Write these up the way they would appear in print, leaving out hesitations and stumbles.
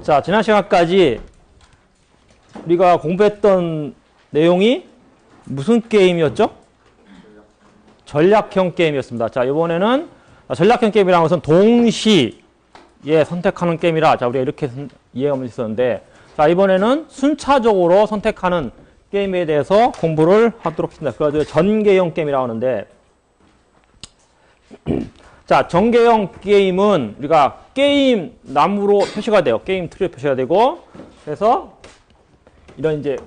자, 지난 시간까지 우리가 공부했던 내용이 무슨 게임이었죠? 전략형 게임이었습니다. 자, 이번에는 전략형 게임이라는 것은 동시에 선택하는 게임이라, 자, 우리가 이렇게 이해가 있었는데, 자, 이번에는 순차적으로 선택하는 게임에 대해서 공부를 하도록 하겠습니다. 그래서 전개형 게임이라고 하는데, 자, 전개형 게임은 우리가 게임 나무로 표시가 돼요. 게임 트리로 표시가 되고, 그래서 이런 이제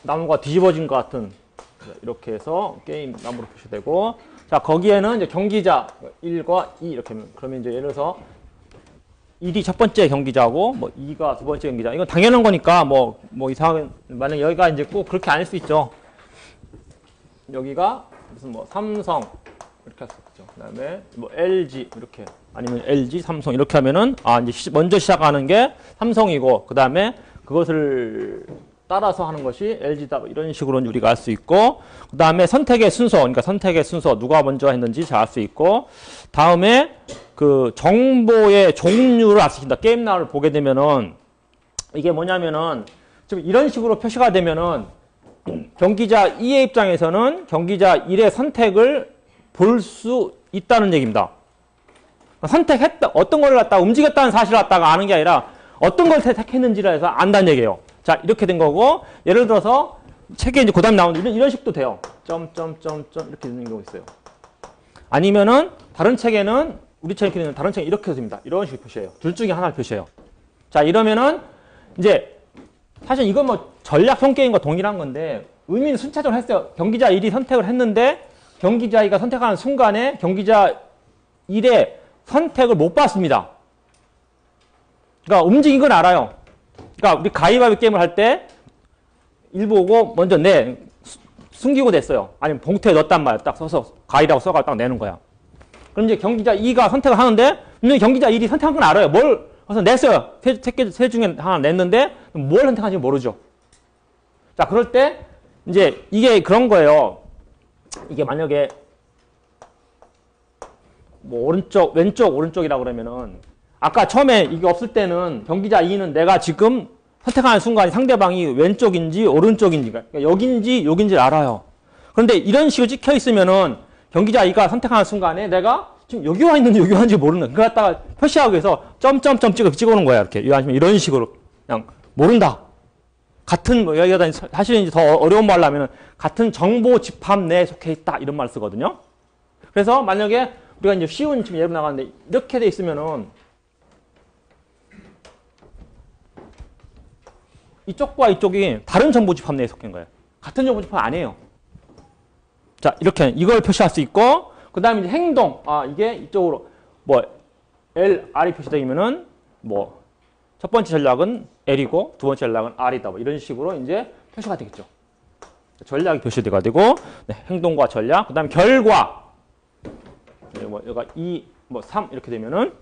나무가 뒤집어진 것 같은, 이렇게 해서 게임 나무로 표시되고, 자, 거기에는 이제 경기자 1과 2 이렇게 하면, 그러면 이제 예를 들어서 1이 첫 번째 경기자고, 뭐 2가 두 번째 경기자. 이건 당연한 거니까 뭐 이상하게, 만약 여기가 이제 꼭 그렇게 아닐 수 있죠. 여기가 무슨 뭐 삼성 이렇게 할 수 있죠. 그 다음에 뭐 LG 이렇게, 아니면 LG, 삼성 이렇게 하면은, 이제 먼저 시작하는 게 삼성이고, 그 다음에 그것을 따라서 하는 것이 LG다. 이런 식으로 우리가 알 수 있고, 그 다음에 선택의 순서, 그러니까 선택의 순서 누가 먼저 했는지 잘 알 수 있고, 다음에 그 정보의 종류를 알 수 있습니다. 게임 나를 보게 되면은 이게 뭐냐면은 지금 이런 식으로 표시가 되면은 경기자 2의 입장에서는 경기자 1의 선택을 볼 수 있다는 얘기입니다. 선택했다, 어떤 걸 갖다가 움직였다는 사실을 갖다가 아는 게 아니라 어떤 걸 선택했는지를 해서 안다는 얘기예요. 자, 이렇게 된 거고, 예를 들어서 책에 이제 그 다음에 나오는 이런 식도 돼요. 이렇게 되는 경우 있어요. 아니면은 다른 책에는, 우리 책에 있는 다른 책에 이렇게 됩니다. 이런 식으로 표시해요. 둘 중에 하나를 표시해요. 자, 이러면은 이제 사실 이건 뭐 전략형 게임과 동일한 건데 의미는 순차적으로 했어요. 경기자 1이 선택을 했는데 경기자 2가 선택하는 순간에 경기자 1의 선택을 못 봤습니다. 그러니까 움직인 건 알아요. 그러니까 우리 가위바위보 게임을 할 때 1 보고 먼저 숨기고 냈어요. 아니면 봉투에 넣었단 말이야. 딱 써서 가위라고 써가지고 딱 내는 거야. 그럼 이제 경기자 2가 선택을 하는데 분명히 경기자 1이 선택한 건 알아요. 뭘 그래서 냈어요. 세 중에 하나 냈는데 뭘 선택한지 모르죠. 자, 그럴 때 이제 이게 그런 거예요. 이게 만약에 뭐 오른쪽, 왼쪽, 오른쪽이라고 그러면은 아까 처음에 이게 없을 때는 경기자 2는 내가 지금 선택하는 순간에 상대방이 왼쪽인지 오른쪽인지, 그러니까 여긴지 여긴지 알아요. 그런데 이런 식으로 찍혀 있으면은 경기자 2가 선택하는 순간에 내가 지금 여기 와 있는지 여기 와 있는지 모르는, 그걸 갖다가 표시하기 위해서 점점점 찍어오는 거야. 이렇게. 이런 식으로 그냥 모른다. 같은, 뭐 여기다 사실 이제 더 어려운 말로 하면은 같은 정보 집합 내에 속해 있다. 이런 말 쓰거든요. 그래서 만약에 우리가 이제 쉬운 지금 예로 나가는데 이렇게 돼 있으면은 이쪽과 이쪽이 다른 정보 집합 내에 속한 거예요. 같은 정보 집합 아니에요. 자, 이렇게 이걸 표시할 수 있고, 그 다음에 이제 행동. 이게 이쪽으로 뭐 L, R이 표시되면은 뭐 첫 번째 전략은 L이고 두 번째 전략은 R이다. 뭐 이런 식으로 이제 표시가 되겠죠. 전략이 표시가 되고, 네, 행동과 전략. 그 다음에 결과. 뭐 여기가 2, 뭐 3 이렇게 되면은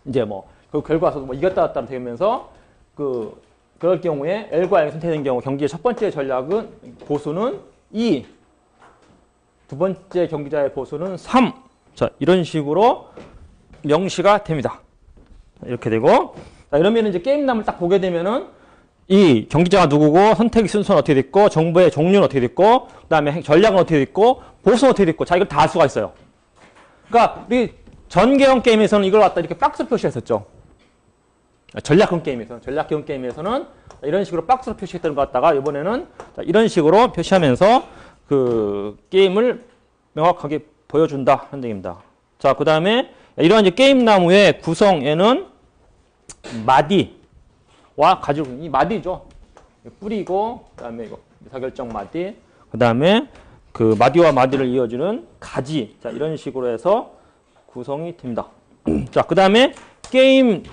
이제 뭐 그 결과에서 뭐 이겼다 졌다 되면서 그럴 경우에 L과 L이 선택된 경우 경기의 첫 번째 전략은 보수는 2, 두 번째 경기자의 보수는 3. 자, 이런 식으로 명시가 됩니다. 이렇게 되고, 자, 이러면 이제 게임남을 딱 보게 되면은 이 경기자가 누구고, 선택의 순서는 어떻게 됐고, 정보의 종류는 어떻게 됐고, 그 다음에 전략은 어떻게 됐고, 보수는 어떻게 됐고, 자, 이걸 다 알 수가 있어요. 그러니까 우리 전개형 게임에서는 이걸 갖다 이렇게 박스로 표시했었죠. 전략형 게임에서는 이런 식으로 박스로 표시했던 것 같다가 이번에는 이런 식으로 표시하면서 그 게임을 명확하게 보여준다 하는 얘기입니다. 자, 그 다음에 이러한 이제 게임 나무의 구성에는 마디와 가지고 이 마디죠. 뿌리고, 그 다음에 이거 의사결정 마디, 그 다음에 그 마디와 마디를 이어주는 가지. 자, 이런 식으로 해서 구성이 됩니다. 자, 그 다음에 게임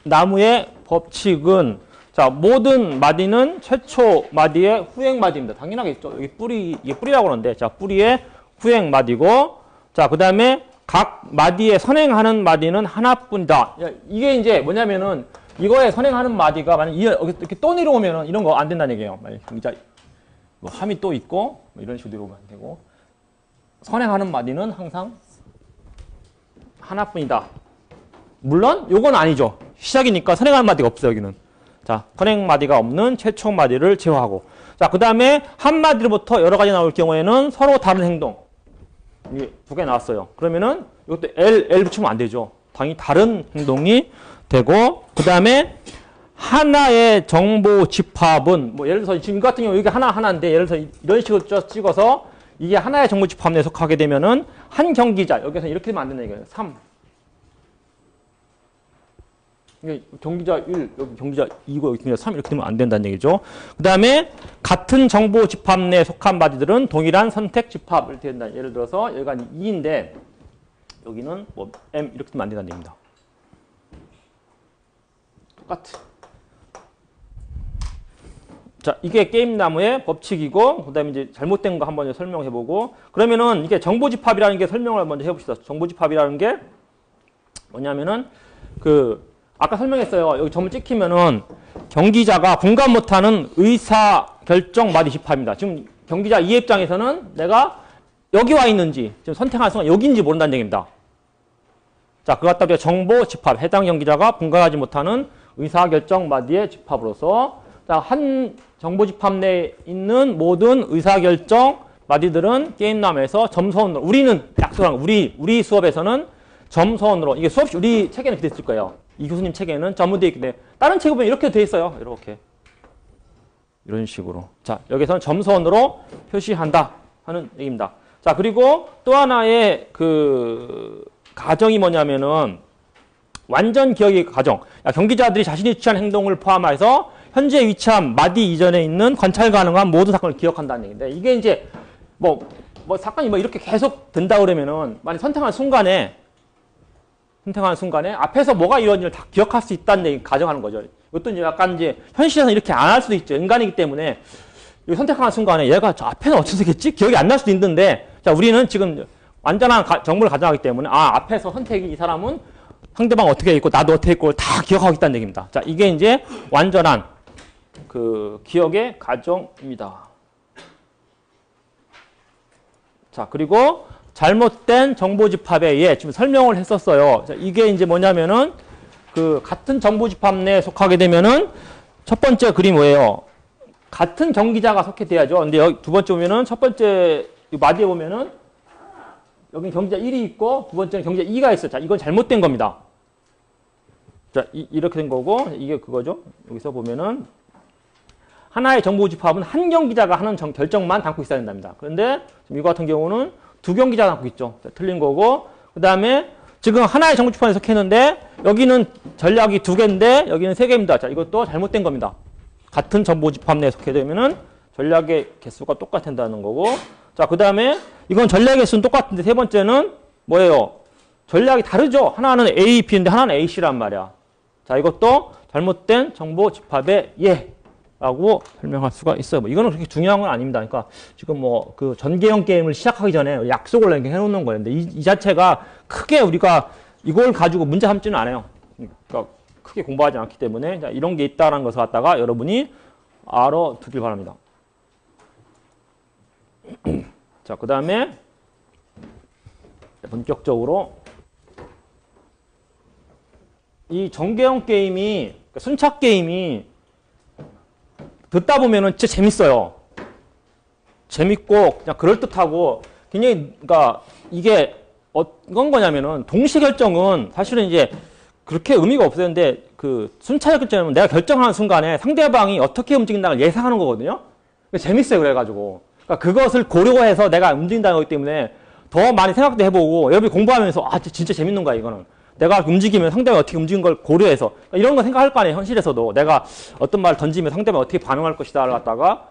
나무의 법칙은, 자, 모든 마디는 최초 마디의 후행 마디입니다. 당연하겠죠. 여기 이게 뿌리라고 하는데, 자, 뿌리의 후행 마디고, 자, 그 다음에 각 마디에 선행하는 마디는 하나뿐이다. 이게 이제 뭐냐면은, 이거에 선행하는 마디가 만약 이렇게 또 내려오면은 이런 거 안 된다는 얘기예요. 만약 경기자 뭐 함이 또 있고, 뭐 이런 식으로 내려오면 안 되고, 선행하는 마디는 항상 하나뿐이다. 물론, 요건 아니죠. 시작이니까 선행하는 마디가 없어요, 여기는. 자, 선행 마디가 없는 최초 마디를 제외하고. 자, 그 다음에 한 마디로부터 여러 가지 나올 경우에는 서로 다른 행동. 이게 두 개 나왔어요. 그러면은 이것도 L 붙이면 안 되죠. 당연히 다른 행동이 되고, 그 다음에 하나의 정보 집합은, 뭐 예를 들어서 지금 이거 같은 경우 여기 하나인데, 예를 들어서 이런 식으로 찍어서 이게 하나의 정보 집합 내에 속하게 되면은 한 경기자, 여기서 이렇게 되면 안 된다 이거예요. 3. 이게 경기자 1, 여기 경기자 2고 여기 경기자 3 이렇게 되면 안 된다는 얘기죠. 그 다음에 같은 정보 집합 내에 속한 바디들은 동일한 선택 집합 이렇게 된다. 예를 들어서 여기가 2인데 여기는 뭐 M 이렇게 되면 안 된다는 얘기입니다. 똑같아. 자, 이게 게임 나무의 법칙이고, 그 다음에 이제 잘못된 거 한번 설명해보고, 그러면은 이게 정보집합이라는 게 설명을 먼저 해봅시다. 정보집합이라는 게 뭐냐면은, 아까 설명했어요. 여기 점을 찍히면은 경기자가 분간 못하는 의사결정 마디 집합입니다. 지금 경기자 2 입장에서는 내가 여기 와 있는지, 지금 선택하는 순간 여기인지 모른다는 얘기입니다. 자, 그거 갖다 우리가 정보집합, 해당 경기자가 분간하지 못하는 의사결정 마디의 집합으로서, 자, 한 정보집합 내에 있는 모든 의사결정 마디들은 게임남에서 점선으로, 우리는 약속한 우리 수업에서는 점선으로, 이게 수업 우리 책에는 그렇게 있을 거예요. 이 교수님 책에는 점으로 되어 있기 때문에 다른 책에 보면 이렇게 되어 있어요. 이렇게. 이런 식으로. 자, 여기서는 점선으로 표시한다 하는 얘기입니다. 자, 그리고 또 하나의 가정이 뭐냐면은 완전 기억의 가정. 경기자들이 자신이 취한 행동을 포함해서 현재 위치한 마디 이전에 있는 관찰 가능한 모든 사건을 기억한다는 얘기인데, 이게 이제 뭐 사건이 이렇게 계속 된다 그러면은 만약 선택하는 순간에 앞에서 뭐가 이런지를 다 기억할 수 있다는 얘기 가정하는 거죠. 이것도 이제 약간 이제 현실에서는 이렇게 안 할 수도 있죠. 인간이기 때문에 선택하는 순간에 얘가 저 앞에는 어떻게 되겠지? 기억이 안 날 수도 있는데, 자, 우리는 지금 완전한 정보를 가정하기 때문에 앞에서 선택이 이 사람은 상대방 어떻게 있고 나도 어떻게 있고 다 기억하고 있다는 얘기입니다. 자, 이게 이제 완전한 기억의 가정입니다. 자, 그리고 잘못된 정보집합에 지금 설명을 했었어요. 자, 이게 이제 뭐냐면은 같은 정보집합 내에 속하게 되면은 첫 번째 그림 뭐예요? 같은 경기자가 속해 돼야죠. 근데 여기 두 번째 보면은 첫 번째 마디에 보면은 여기 경기자 1이 있고 두 번째는 경기자 2가 있어요. 자, 이건 잘못된 겁니다. 자, 이렇게 된 거고 이게 그거죠. 여기서 보면은 하나의 정보집합은 한 경기자가 하는 결정만 담고 있어야 된답니다. 그런데 지금 이거 같은 경우는 두 경기자가 담고 있죠. 자, 틀린 거고, 그 다음에 지금 하나의 정보집합에 속했는데 여기는 전략이 2개인데 여기는 3개입니다. 자, 이것도 잘못된 겁니다. 같은 정보집합 내에 속해 되면은 전략의 개수가 똑같다는 거고, 자, 그 다음에 이건 전략의 개수는 똑같은데 세 번째는 뭐예요? 전략이 다르죠. 하나는 A, B인데 하나는 A, C란 말이야. 자, 이것도 잘못된 정보집합의 라고 설명할 수가 있어요. 이거는 그렇게 중요한 건 아닙니다. 그러니까 지금 전개형 게임을 시작하기 전에 약속을 해놓는 거예요. 근데 이 자체가 크게 우리가 이걸 가지고 문제 삼지는 않아요. 그러니까 크게 공부하지 않기 때문에 이런 게 있다는 것을 갖다가 여러분이 알아두길 바랍니다. 자, 그 다음에 본격적으로 이 전개형 게임이, 순착 게임이 듣다 보면은 진짜 재밌어요. 재밌고 그냥 그럴듯하고 굉장히, 그러니까 이게 어떤 거냐면은 동시 결정은 사실은 이제 그렇게 의미가 없었는데 순차적 결정은 내가 결정하는 순간에 상대방이 어떻게 움직인다는 걸 예상하는 거거든요. 재밌어요. 그래가지고 그것을 고려해서 내가 움직인다는 거기 때문에 더 많이 생각도 해보고, 여러분이 공부하면서 진짜 재밌는 거야 이거는. 내가 움직이면 상대방이 어떻게 움직인 걸 고려해서 이런 거 생각할 거 아니에요. 현실에서도 내가 어떤 말을 던지면 상대방이 어떻게 반응할 것이다를 갖다가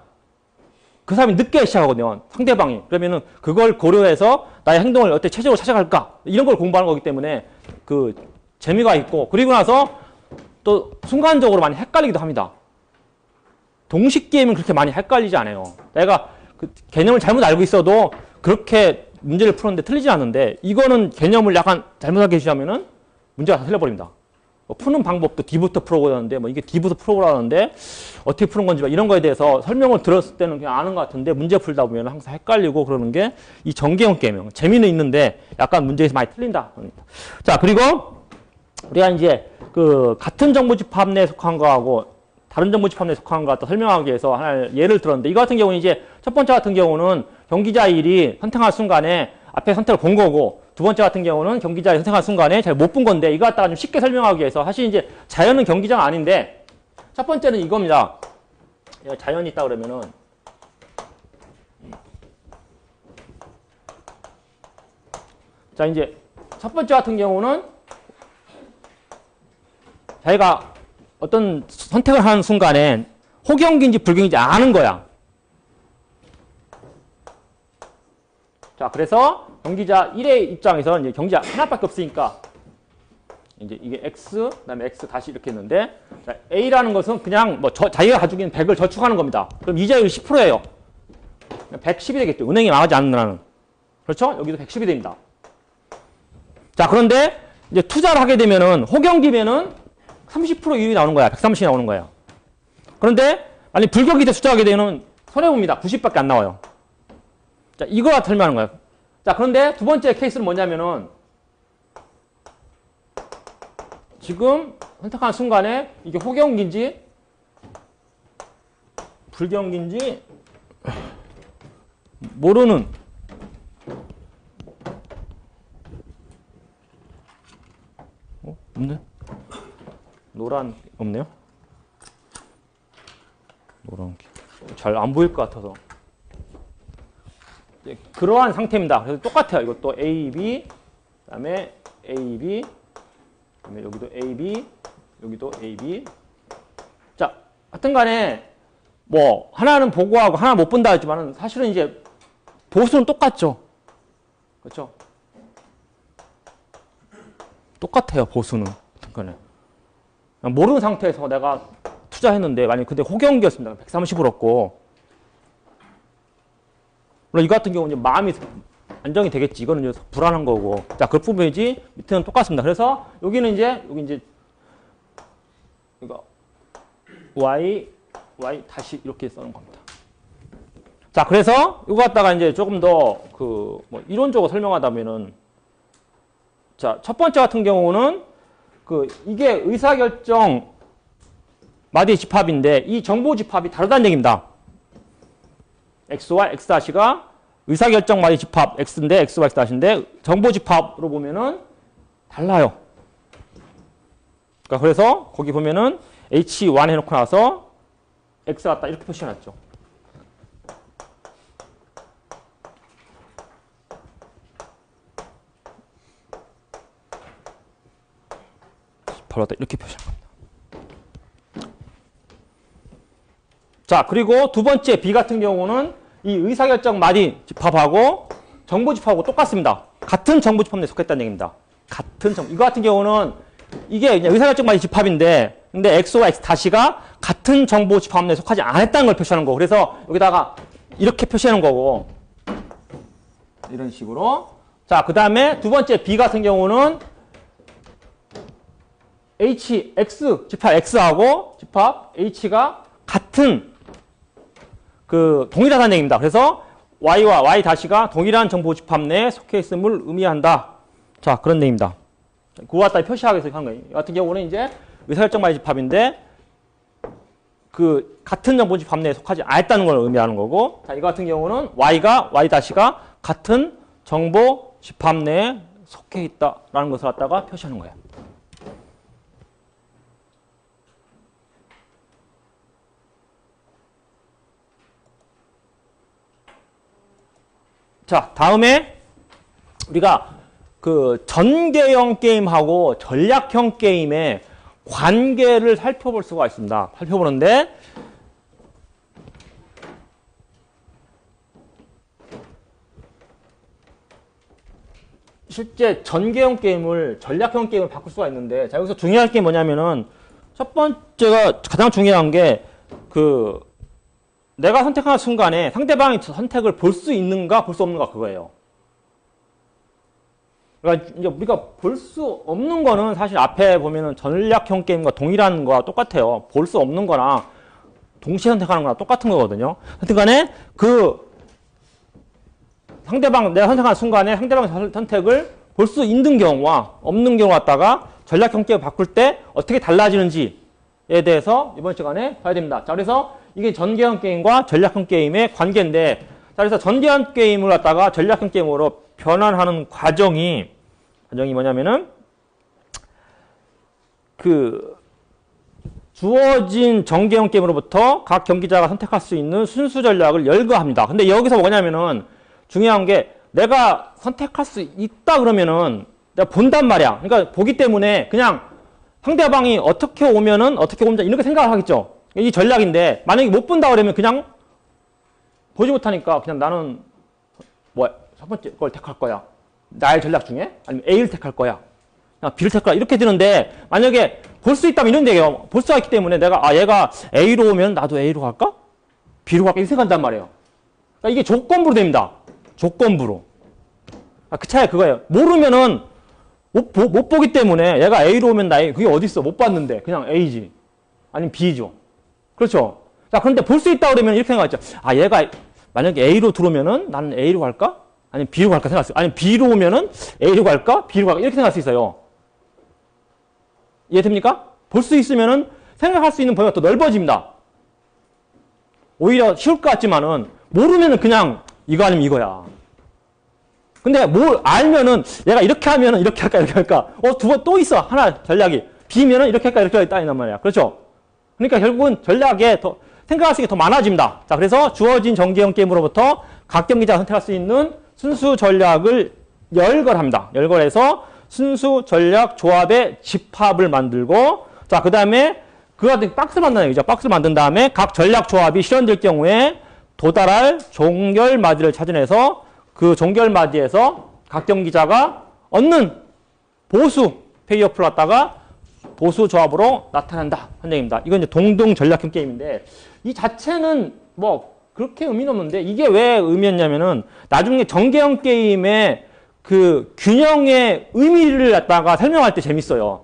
그 사람이 늦게 시작하거든요. 상대방이. 그러면은 그걸 고려해서 나의 행동을 어떻게 체적으로 찾아갈까, 이런 걸 공부하는 거기 때문에 재미가 있고, 그리고 나서 또 순간적으로 많이 헷갈리기도 합니다. 동식 게임은 그렇게 많이 헷갈리지 않아요. 내가 개념을 잘못 알고 있어도 그렇게 문제를 풀었는데 틀리지 않는데, 이거는 개념을 약간 잘못하게 해주자면은 문제가 다 틀려버립니다. 푸는 방법도 D부터 풀어보라는데, 이게 D부터 풀어보라는데 어떻게 푸는 건지 이런 거에 대해서 설명을 들었을 때는 그냥 아는 것 같은데 문제 풀다 보면 항상 헷갈리고 그러는 게 이 전개형 게임이에요. 재미는 있는데 약간 문제에서 많이 틀린다. 자, 그리고 우리가 이제 그 같은 정보 집합 내에 속한 거하고 다른 정보 집합 내에 속한 거 갖다 설명하기 위해서 하나 예를 들었는데, 이거 같은 경우는 이제 첫 번째 같은 경우는 경기자 1이 선택할 순간에 앞에 선택을 본 거고, 두 번째 같은 경우는 경기자 1이 선택할 순간에 잘 못 본 건데, 이거 갖다가 좀 쉽게 설명하기 위해서 사실 이제 자연은 경기자가 아닌데, 첫 번째는 이겁니다. 자연이 있다 그러면은 자, 이제 첫 번째 같은 경우는 자기가 어떤 선택을 하는 순간에 호경기인지 불경인지 아는 거야. 자, 그래서 경기자 1의 입장에서 이제 경기자 하나밖에 없으니까 이제 이게 x, 그다음에 x 다시 이렇게 했는데, 자, a라는 것은 그냥 뭐 자기가 가지고 있는 100을 저축하는 겁니다. 그럼 이자율이 10%예요. 110이 되겠죠. 은행이 망하지 않는 한은. 그렇죠? 여기도 110이 됩니다. 자, 그런데 이제 투자를 하게 되면은 호경기면은 30% 이율이 나오는 거야. 130이 나오는 거야. 그런데 아니 불경기 때 투자하게 되면 손해봅니다. 90밖에 안 나와요. 자, 이거가 설명하는 거예요. 자, 그런데 두 번째 케이스는 뭐냐면은 지금 선택하는 순간에 이게 호경기인지 불경기인지 모르는 없네? 노란 없네요? 노란 잘 안 보일 것 같아서 그러한 상태입니다. 그래서 똑같아요. 이것도 A, B, 그다음에 A, B, 그다음에 여기도 A, B, 여기도 A, B. 자, 하여튼간에 뭐 하나는 보고하고 하나 못 본다 했지만은 사실은 이제 보수는 똑같죠. 그렇죠? 똑같아요. 보수는. 하여튼간에 모르는 상태에서 내가 투자했는데 만약 근데 호경기였습니다. 130%였고 물론 이거 같은 경우는 마음이 안정이 되겠지. 이거는 이제 불안한 거고. 자, 그 부분이지. 밑에는 똑같습니다. 그래서 여기 이제 이거 y 다시 이렇게 써는 겁니다. 자, 그래서 이거 갖다가 이제 조금 더 뭐 이론적으로 설명하다면은, 자, 첫 번째 같은 경우는 이게 의사결정 마디의 집합인데 이 정보 집합이 다르다는 얘기입니다. x와 x-가 의사결정 마디의 집합 x인데 x와 x-인데 정보 집합으로 보면은 달라요. 그러니까 그래서 거기 보면은 h1 해놓고 나서 x 갖다 이렇게 표시해놨죠. 바로 이렇게 표시한 겁니다. 자, 그리고 두 번째 B 같은 경우는 이 의사결정 마디 집합하고 정보 집합하고 똑같습니다. 같은 정보 집합 내에 속했다는 얘기입니다. 같은 정보. 이거 같은 경우는 이게 그냥 의사결정 마디 집합인데, 근데 X와 X 다시가 같은 정보 집합 내에 속하지 않았다는 걸 표시하는 거고, 그래서 여기다가 이렇게 표시하는 거고, 이런 식으로. 자, 그 다음에 두 번째 B 같은 경우는 H, X, 집합 X하고 집합 H가 같은 동일하다는 얘기입니다. 그래서 Y와 Y 다시가 동일한 정보 집합 내에 속해 있음을 의미한다. 자, 그런 얘기입니다. 그와 같다 표시하기 위해서 한 거예요. 이 같은 경우는 이제 의사결정 마디 집합인데 같은 정보 집합 내에 속하지 않았다는 걸 의미하는 거고, 자, 이거 같은 경우는 Y가 Y 다시가 같은 정보 집합 내에 속해 있다라는 것을 갖다가 표시하는 거예요. 자, 다음에 우리가 전개형 게임하고 전략형 게임의 관계를 살펴볼 수가 있습니다. 살펴보는데, 실제 전개형 게임을 전략형 게임을 바꿀 수가 있는데, 자, 여기서 중요한 게 뭐냐면은 첫 번째가 가장 중요한 게 내가 선택하는 순간에 상대방의 선택을 볼 수 있는가 볼 수 없는가 그거예요. 그러니까 이제 우리가 볼 수 없는 거는 사실 앞에 보면은 전략형 게임과 동일한 거와 똑같아요. 볼 수 없는 거나 동시에 선택하는 거나 똑같은 거거든요. 하여튼 간에 내가 선택하는 순간에 상대방의 선택을 볼 수 있는 경우와 없는 경우 갖다가 전략형 게임 바꿀 때 어떻게 달라지는지에 대해서 이번 시간에 봐야 됩니다. 자, 그래서 이게 전개형 게임과 전략형 게임의 관계인데, 자, 그래서 전개형 게임을 갖다가 전략형 게임으로 변환하는 과정이 뭐냐면은, 주어진 전개형 게임으로부터 각 경기자가 선택할 수 있는 순수 전략을 열거합니다. 근데 여기서 뭐냐면은, 중요한 게, 내가 선택할 수 있다 그러면은, 내가 본단 말이야. 그러니까 보기 때문에 그냥 상대방이 어떻게 오면은 어떻게 오면 이렇게 생각을 하겠죠. 이 전략인데, 만약에 못 본다 그러면 그냥 보지 못하니까 그냥 나는 첫 번째 걸 택할 거야. 나의 전략 중에? 아니면 A를 택할 거야. B를 택할 거야. 이렇게 되는데, 만약에 볼 수 있다면 이런 얘기예요. 볼 수가 있기 때문에 내가, 얘가 A로 오면 나도 A로 갈까? B로 갈까? 이렇게 생각한단 말이에요. 그러니까 이게 조건부로 됩니다. 조건부로. 그 차이 그거예요. 모르면은 못 보기 때문에 얘가 A로 오면 나 A, 그게 어딨어? 못 봤는데. 그냥 A지. 아니면 B죠. 그렇죠? 자, 그런데 볼 수 있다 그러면 이렇게 생각하죠. 얘가 만약에 A로 들어오면은 나는 A로 갈까? 아니면 B로 갈까 생각했어요. 아니면 B로 오면은 A로 갈까? B로 갈까? 이렇게 생각할 수 있어요. 이해됩니까? 볼 수 있으면은 생각할 수 있는 범위가 더 넓어집니다. 오히려 쉬울 것 같지만은 모르면은 그냥 이거 아니면 이거야. 근데 뭘 알면은 얘가 이렇게 하면은 이렇게 할까 이렇게 할까? 두 번 또 있어. 하나 전략이. B면은 이렇게 할까 이렇게 할까 있단 말이야. 그렇죠? 그러니까 결국은 전략에 더 생각할 수 있는 게 더 많아집니다. 자, 그래서 주어진 전개형 게임으로부터 각 경기자가 선택할 수 있는 순수 전략을 열거합니다. 열거해서 순수 전략 조합의 집합을 만들고, 자, 그 다음에 그거 같은 박스를 만드는 얘기죠. 박스를 만든 다음에 각 전략 조합이 실현될 경우에 도달할 종결마디를 찾아내서 그 종결마디에서 각 경기자가 얻는 보수 페이어프를 갖다가 보수 조합으로 나타난다. 한 얘기입니다. 이건 이제 동등 전략형 게임인데, 이 자체는 뭐 그렇게 의미는 없는데, 이게 왜 의미였냐면은 나중에 전개형 게임의 그 균형의 의미를 갖다가 설명할 때 재밌어요.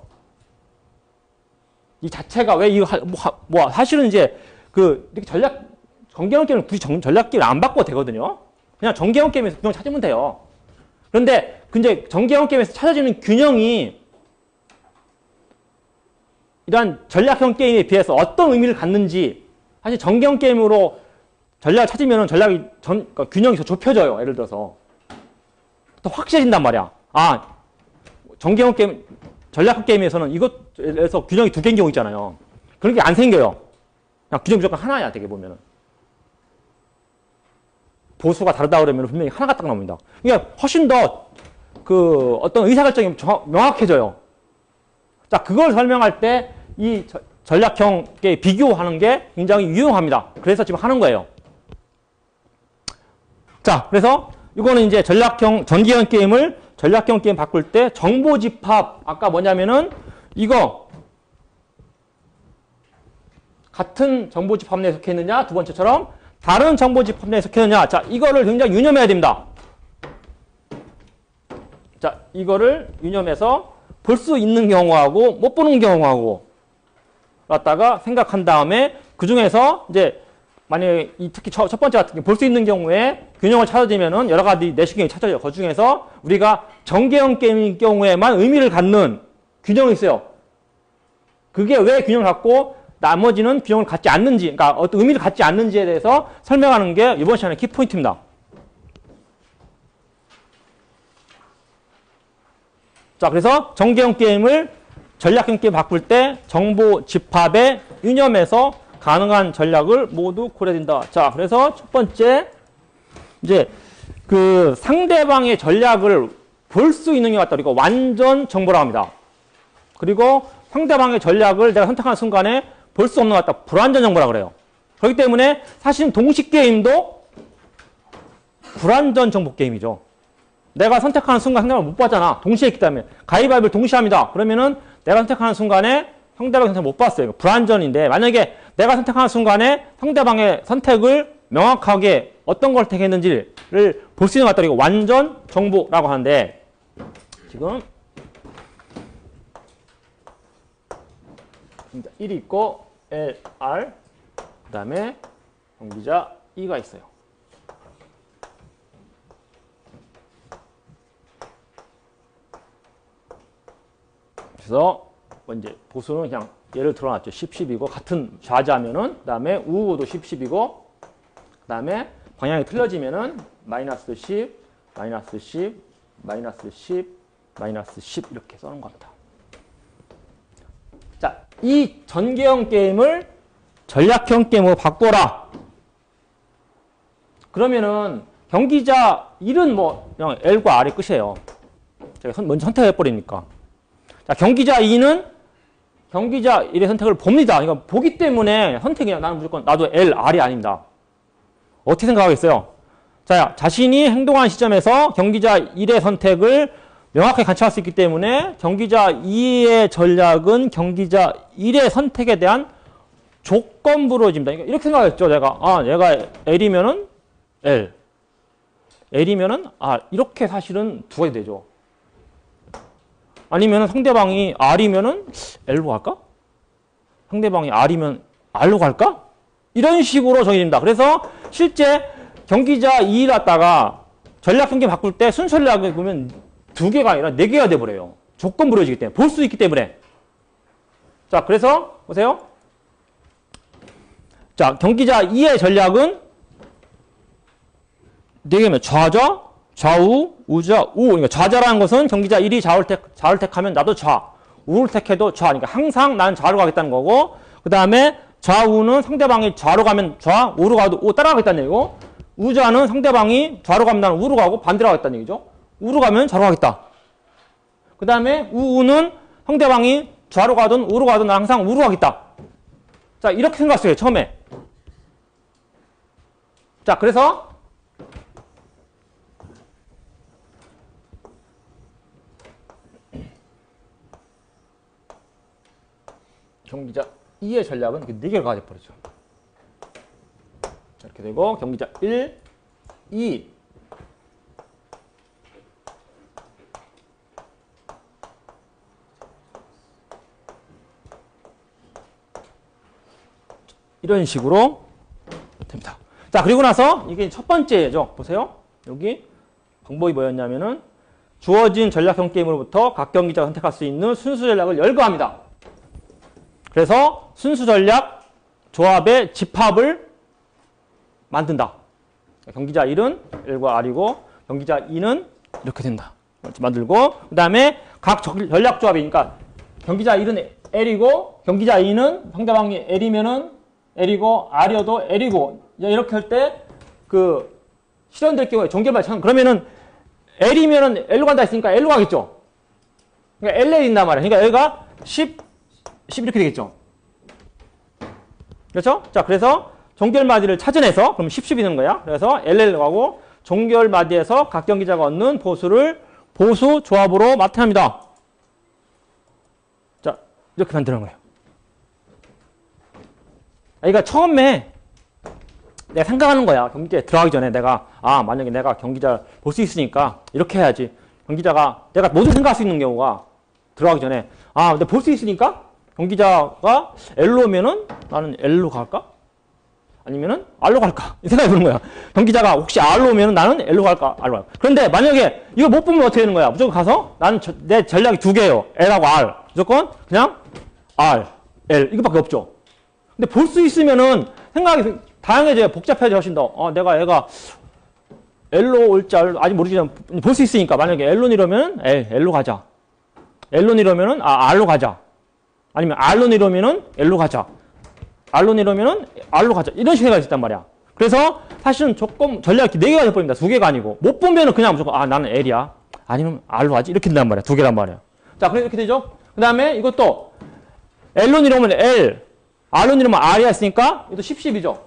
이 자체가 왜 이거 사실은 이제 이렇게 전개형 게임은 굳이 전략 게임 안 바꿔도 되거든요. 그냥 전개형 게임에서 균형 찾으면 돼요. 그런데 근데 전개형 게임에서 찾아지는 균형이 이러한 전략형 게임에 비해서 어떤 의미를 갖는지, 사실 전개형 게임으로 전략을 찾으면 그러니까 균형이 더 좁혀져요. 예를 들어서 더 확실해진단 말이야. 전개형 게임, 전략형 게임에서는 이것에서 균형이 두 개인 경우 있잖아요. 그런 게 안 생겨요. 그냥 균형 무조건 하나야. 되게 보면은 보수가 다르다 그러면 분명히 하나가 딱 나옵니다. 그러니까 훨씬 더 어떤 의사결정이 명확해져요. 자, 그걸 설명할 때 이 전략형에 비교하는 게 굉장히 유용합니다. 그래서 지금 하는 거예요. 자, 그래서 이거는 이제 전개형 게임을 전략형 게임 바꿀 때 정보 집합, 아까 뭐냐면은 이거 같은 정보 집합 내에 속해 있느냐, 두 번째처럼 다른 정보 집합 내에 속해 있느냐. 자, 이거를 굉장히 유념해야 됩니다. 자, 이거를 유념해서 볼 수 있는 경우하고 못 보는 경우하고 갖다가 생각한 다음에 그 중에서 이제 만약에 특히 첫 번째 같은 경우 볼 수 있는 경우에 균형을 찾아지면은 여러 가지 내시경이 찾아져요. 그 중에서 우리가 전개형 게임인 경우에만 의미를 갖는 균형이 있어요. 그게 왜 균형을 갖고 나머지는 균형을 갖지 않는지, 그러니까 어떤 의미를 갖지 않는지에 대해서 설명하는 게 이번 시간의 키포인트입니다. 자, 그래서 전개형 게임을 전략형 게임 바꿀 때 정보 집합에 유념해서 가능한 전략을 모두 고려된다. 자, 그래서 첫 번째, 이제 상대방의 전략을 볼 수 있는 게 같다. 그리고 완전 정보라고 합니다. 그리고 상대방의 전략을 내가 선택하는 순간에 볼 수 없는 것 같다. 불완전 정보라고 그래요. 그렇기 때문에 사실 동식 게임도 불완전 정보 게임이죠. 내가 선택하는 순간 상대방을 못 봤잖아. 동시에 있기 때문에. 가위바위보를 동시에 합니다. 그러면은 내가 선택하는 순간에 상대방의 선택을 못 봤어요. 불완전인데, 만약에 내가 선택하는 순간에 상대방의 선택을 명확하게 어떤 걸 택했는지를 볼 수 있는 것 같다. 이거 완전 정보라고 하는데, 지금 1이 있고 LR, 그 다음에 경기자 E가 있어요. 그래서 이제 보수는 그냥 예를 들어놨죠. 10, 10이고 같은 좌자면은 그다음에 우도 10, 10이고 그다음에 방향이 틀려지면은 마이너스 10, 마이너스 10, 마이너스 10, 마이너스 10 이렇게 써는 겁니다. 자, 이 전개형 게임을 전략형 게임으로 바꿔라. 그러면은 경기자 1은 뭐 그냥 L과 R이 끝이에요. 제가 먼저 선택해 버리니까. 자, 경기자 2는 경기자 1의 선택을 봅니다. 그러니까 보기 때문에 선택이야. 나는 무조건 나도 L, R이 아닙니다. 어떻게 생각하겠어요? 자, 자신이 행동한 시점에서 경기자 1의 선택을 명확하게 관찰할 수 있기 때문에 경기자 2의 전략은 경기자 1의 선택에 대한 조건부로 집니다. 이렇게 생각했죠. 내가 얘가 L이면은 L, L이면은 R 이렇게 사실은 두 가지 되죠. 아니면 상대방이 R이면은 L로 갈까? 상대방이 R이면 R로 갈까? 이런 식으로 정해집니다. 그래서 실제 경기자 2를 갖다가 전략 경기 바꿀 때 순서 전략을 보면 2개가 아니라 4개가 돼버려요. 조건부로 지기 때문에. 볼 수 있기 때문에. 자, 그래서 보세요. 자, 경기자 2의 전략은 4개면 좌자, 좌우, 우자, 우. 그러니까 좌자라는 것은 경기자 1이 좌를 택하면 나도 좌. 우를 택해도 좌. 그러니까 항상 나는 좌로 가겠다는 거고, 그 다음에 좌우는 상대방이 좌로 가면 좌, 우로 가도 우 따라가겠다는 얘기고, 우자는 상대방이 좌로 가면 나는 우로 가고 반대로 가겠다는 얘기죠. 우로 가면 좌로 가겠다. 그 다음에 우는 상대방이 좌로 가든 우로 가든 나는 항상 우로 가겠다. 자, 이렇게 생각했어요, 처음에. 자, 그래서 경기자 2의 전략은 4개를 가져버리죠. 이렇게 되고 경기자 1, 2 이런 식으로 됩니다. 자, 그리고 나서 이게 첫 번째죠. 보세요. 여기 방법이 뭐였냐면은 주어진 전략형 게임으로부터 각 경기자가 선택할 수 있는 순수 전략을 열거합니다. 그래서 순수 전략 조합의 집합을 만든다. 경기자 1은 L과 R이고 경기자 2는 이렇게 된다. 이렇게 만들고 그 다음에 각 전략 조합이니까 경기자 1은 L이고 경기자 2는 상대방이 L이면은 L이고 R이어도 L이고 이렇게 할 때 그 실현될 경우에 종결만 그러면은 L이면은 L로 간다 했으니까 L로 가겠죠. 그러니까 LL 있단 말이야. 그러니까 L가 10 이렇게 되겠죠. 그렇죠? 자, 그래서 종결마디를 찾아내서 그럼 10이 되는 거야. 그래서 LL로 가고 종결마디에서 각 경기자가 얻는 보수를 보수 조합으로 나타냅니다. 자, 이렇게 만드는 거예요. 그러니까 처음에 내가 생각하는 거야. 경기자에 들어가기 전에 내가 만약에 내가 경기자를 볼 수 있으니까 이렇게 해야지. 경기자가 내가 모든 생각할 수 있는 경우가 들어가기 전에 근데 볼 수 있으니까 경기자가 L로면은 나는 L로 갈까? 아니면은 R로 갈까? 이 생각이 드는 거야. 경기자가 혹시 R로 오면은 나는 L로 갈까? R로 갈까? 그런데 만약에 이거 못 보면 어떻게 되는 거야? 무조건 가서 나는 내 전략이 2개예요. L하고 R. 무조건 그냥 R, L 이거밖에 없죠. 근데 볼 수 있으면은 생각이 다양해져요. 복잡해져 훨씬 더. 내가 얘가 L로 올지 아직 모르지만 볼 수 있으니까 만약에 L로 이러면 L로 가자. L로 이러면은 R로 가자. 아니면 R로 이러면은 L로 가자. R로 이러면은 R로 가자. 이런 식으로 해가 있단 말이야. 그래서 사실은 조건 전략이 4개가 돼버립니다. 2개가 아니고 못 보면은 그냥 무조건 나는 L이야. 아니면 R로 하지. 이렇게 된단 말이야. 2개란 말이야. 자, 그래서 이렇게 되죠. 그 다음에 이것도 L로 이러면 L, R로 이러면 R이 했으니까 이것도 10, 10이죠.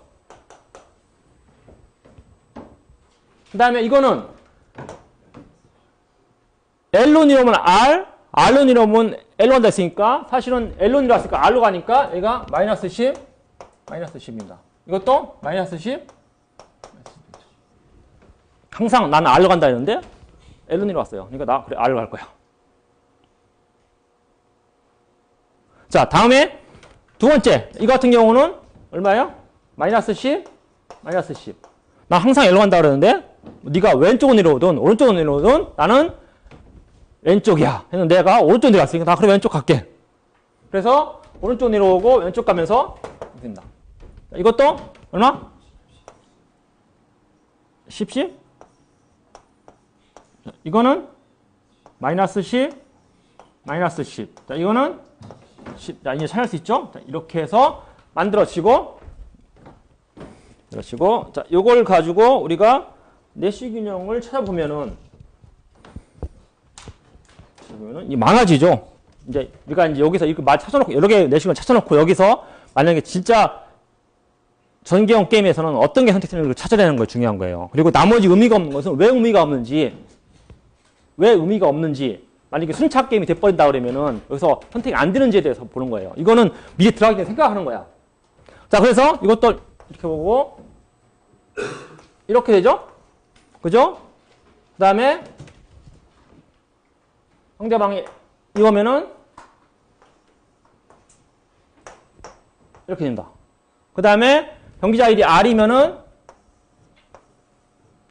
그 다음에 이거는 L로 이러면 R, R로 이러면 L로 간다 했으니까 사실은 L로 이러니까 R로 가니까 얘가 마이너스 10, 마이너스 10입니다. 이것도 마이너스 10. 항상 나는 R로 간다 했는데 L로 이러왔어요. 그러니까 그래 R로 갈 거야. 자, 다음에 두 번째. 이거 같은 경우는 얼마예요? 마이너스 10, 마이너스 10. 나 항상 L로 간다 그러는데 네가 왼쪽으로 내려오든 오른쪽으로 내려오든 나는 왼쪽이야. 했는데 내가 오른쪽 내려갔으니까 나 그럼 왼쪽 갈게. 그래서 오른쪽 내려오고 왼쪽 가면서 된다. 이것도 얼마? 10씩? 이거는 마이너스 10, 마이너스 10. 자, 이거는 10. 자, 이제 찾을 수 있죠? 자, 이렇게 해서 만들어지고, 자, 요걸 가지고 우리가 내시균형을 찾아보면은 이 많아지죠. 이제 우리가 이제 여기서 이렇게 찾아놓고 여러 개 내시균을 찾아놓고 여기서 만약에 진짜 전개형 게임에서는 어떤 게 선택되는지 찾아내는 거 중요한 거예요. 그리고 나머지 의미가 없는 것은 왜 의미가 없는지 만약에 순차 게임이 돼버린다 그러면은 여기서 선택이 안 되는지에 대해서 보는 거예요. 이거는 미리 들어가기 전에 생각하는 거야. 자, 그래서 이것도 이렇게 보고 이렇게 되죠? 그죠? 그 다음에 상대방이 이거면은 이렇게 된다. 그 다음에 경기자 일이 R이면은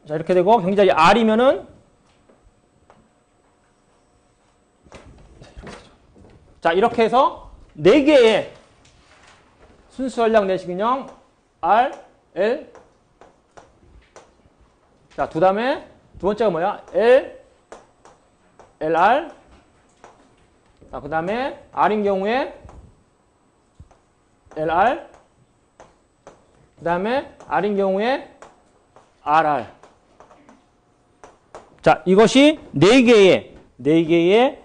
자, 이렇게 되고 경기자 일이 R이면은 자, 이렇게 해서 4개의 순수 전략 내시균형 R, L 자, 그 다음에 두 번째가 뭐야? L, LR 자, 그 다음에 R인 경우에 LR 그 다음에 R인 경우에 RR 자, 이것이 4개의